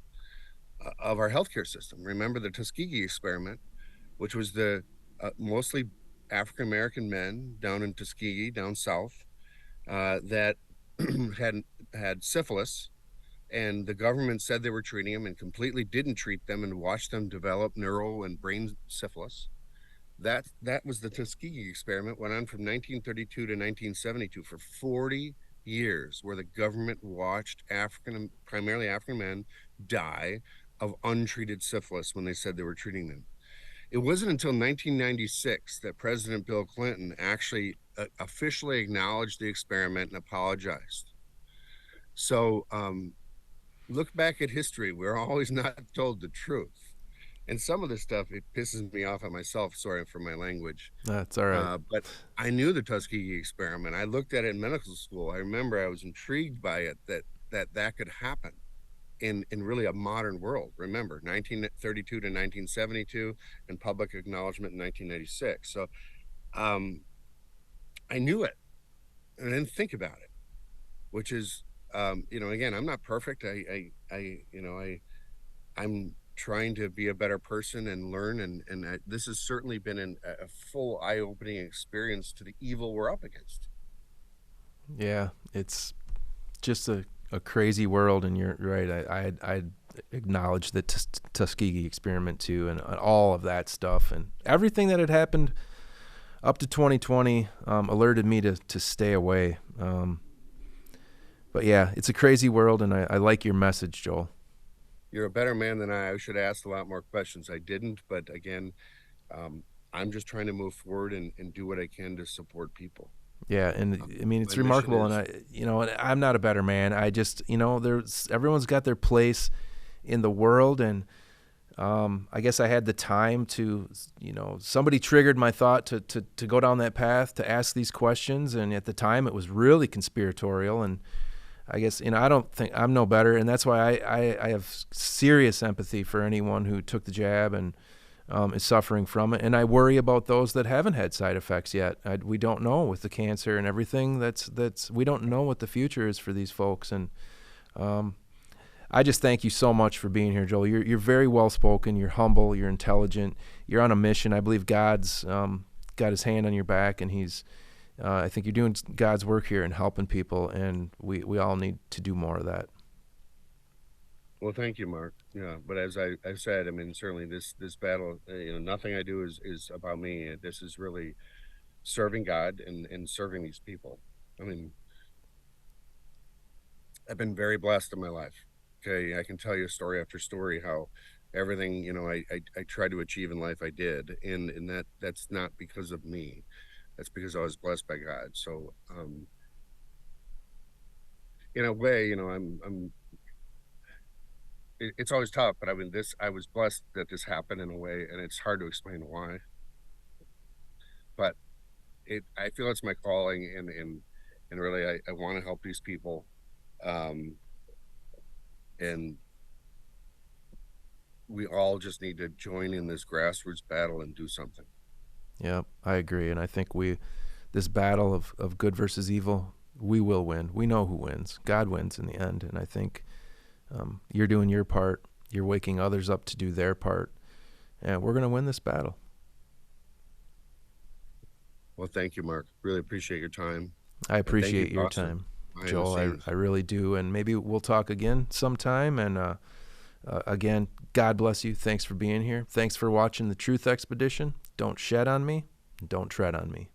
S2: of our healthcare system. Remember the Tuskegee experiment, which was the mostly African American men down in Tuskegee, down south, that had syphilis, and the government said they were treating them and completely didn't treat them and watched them develop neural and brain syphilis. That was the Tuskegee experiment. Went on from 1932 to 1972 for 40 years, where the government watched primarily African men, die of untreated syphilis when they said they were treating them. It wasn't until 1996 that President Bill Clinton actually officially acknowledged the experiment and apologized. So look back at history. We're always not told the truth. And some of this stuff, it pisses me off at myself. Sorry for my language.
S1: that's all right.
S2: But I knew the Tuskegee experiment. I looked at it in medical school. I remember I was intrigued by it, that could happen in really a modern world. Remember, 1932 to 1972, and public acknowledgement in 1996. So I knew it and I didn't think about it, which is, again, I'm not perfect. I'm trying to be a better person and learn. And this has certainly been a full eye-opening experience to the evil we're up against.
S1: Yeah, it's just a crazy world, and you're right. I acknowledge the Tuskegee experiment too, and all of that stuff, and everything that had happened up to 2020 alerted me to stay away. But yeah, it's a crazy world, and I like your message, Joel.
S2: You're a better man than I should have asked a lot more questions. I didn't, but again, I'm just trying to move forward and do what I can to support people.
S1: Yeah, and I mean it's
S2: My mission
S1: remarkable,
S2: is,
S1: and I'm not a better man. I just there's everyone's got their place in the world, and I guess I had the time to somebody triggered my thought to go down that path, to ask these questions, and at the time it was really conspiratorial, and I guess I don't think I'm no better, and that's why I have serious empathy for anyone who took the jab and is suffering from it, and I worry about those that haven't had side effects yet. We don't know with the cancer and everything. We don't know what the future is for these folks, and I just thank you so much for being here, Joel. You're very well spoken. You're humble. You're intelligent. You're on a mission. I believe God's got His hand on your back, and He's. I think you're doing God's work here and helping people, and we all need to do more of that.
S2: well, thank you, Mark. Yeah, but as I said, I mean, certainly this battle, nothing I do is about me. This is really serving God and serving these people. I mean, I've been very blessed in my life. Okay, I can tell you story after story how everything, I tried to achieve in life I did, and that's not because of me. That's because I was blessed by God. So in a way, it's always tough, but I mean, I was blessed that this happened in a way, and it's hard to explain why. But I feel it's my calling, and really, I want to help these people, and we all just need to join in this grassroots battle and do something.
S1: Yeah, I agree, and I think this battle of good versus evil, we will win. We know who wins. God wins in the end, and I think you're doing your part. You're waking others up to do their part, and we're going to win this battle.
S2: Well, thank you, Mark. Really appreciate your time.
S1: I appreciate your time, Joel. I really do, and maybe we'll talk again sometime. And again, God bless you. Thanks for being here. Thanks for watching the Truth Expedition. Don't shed on me. Don't tread on me.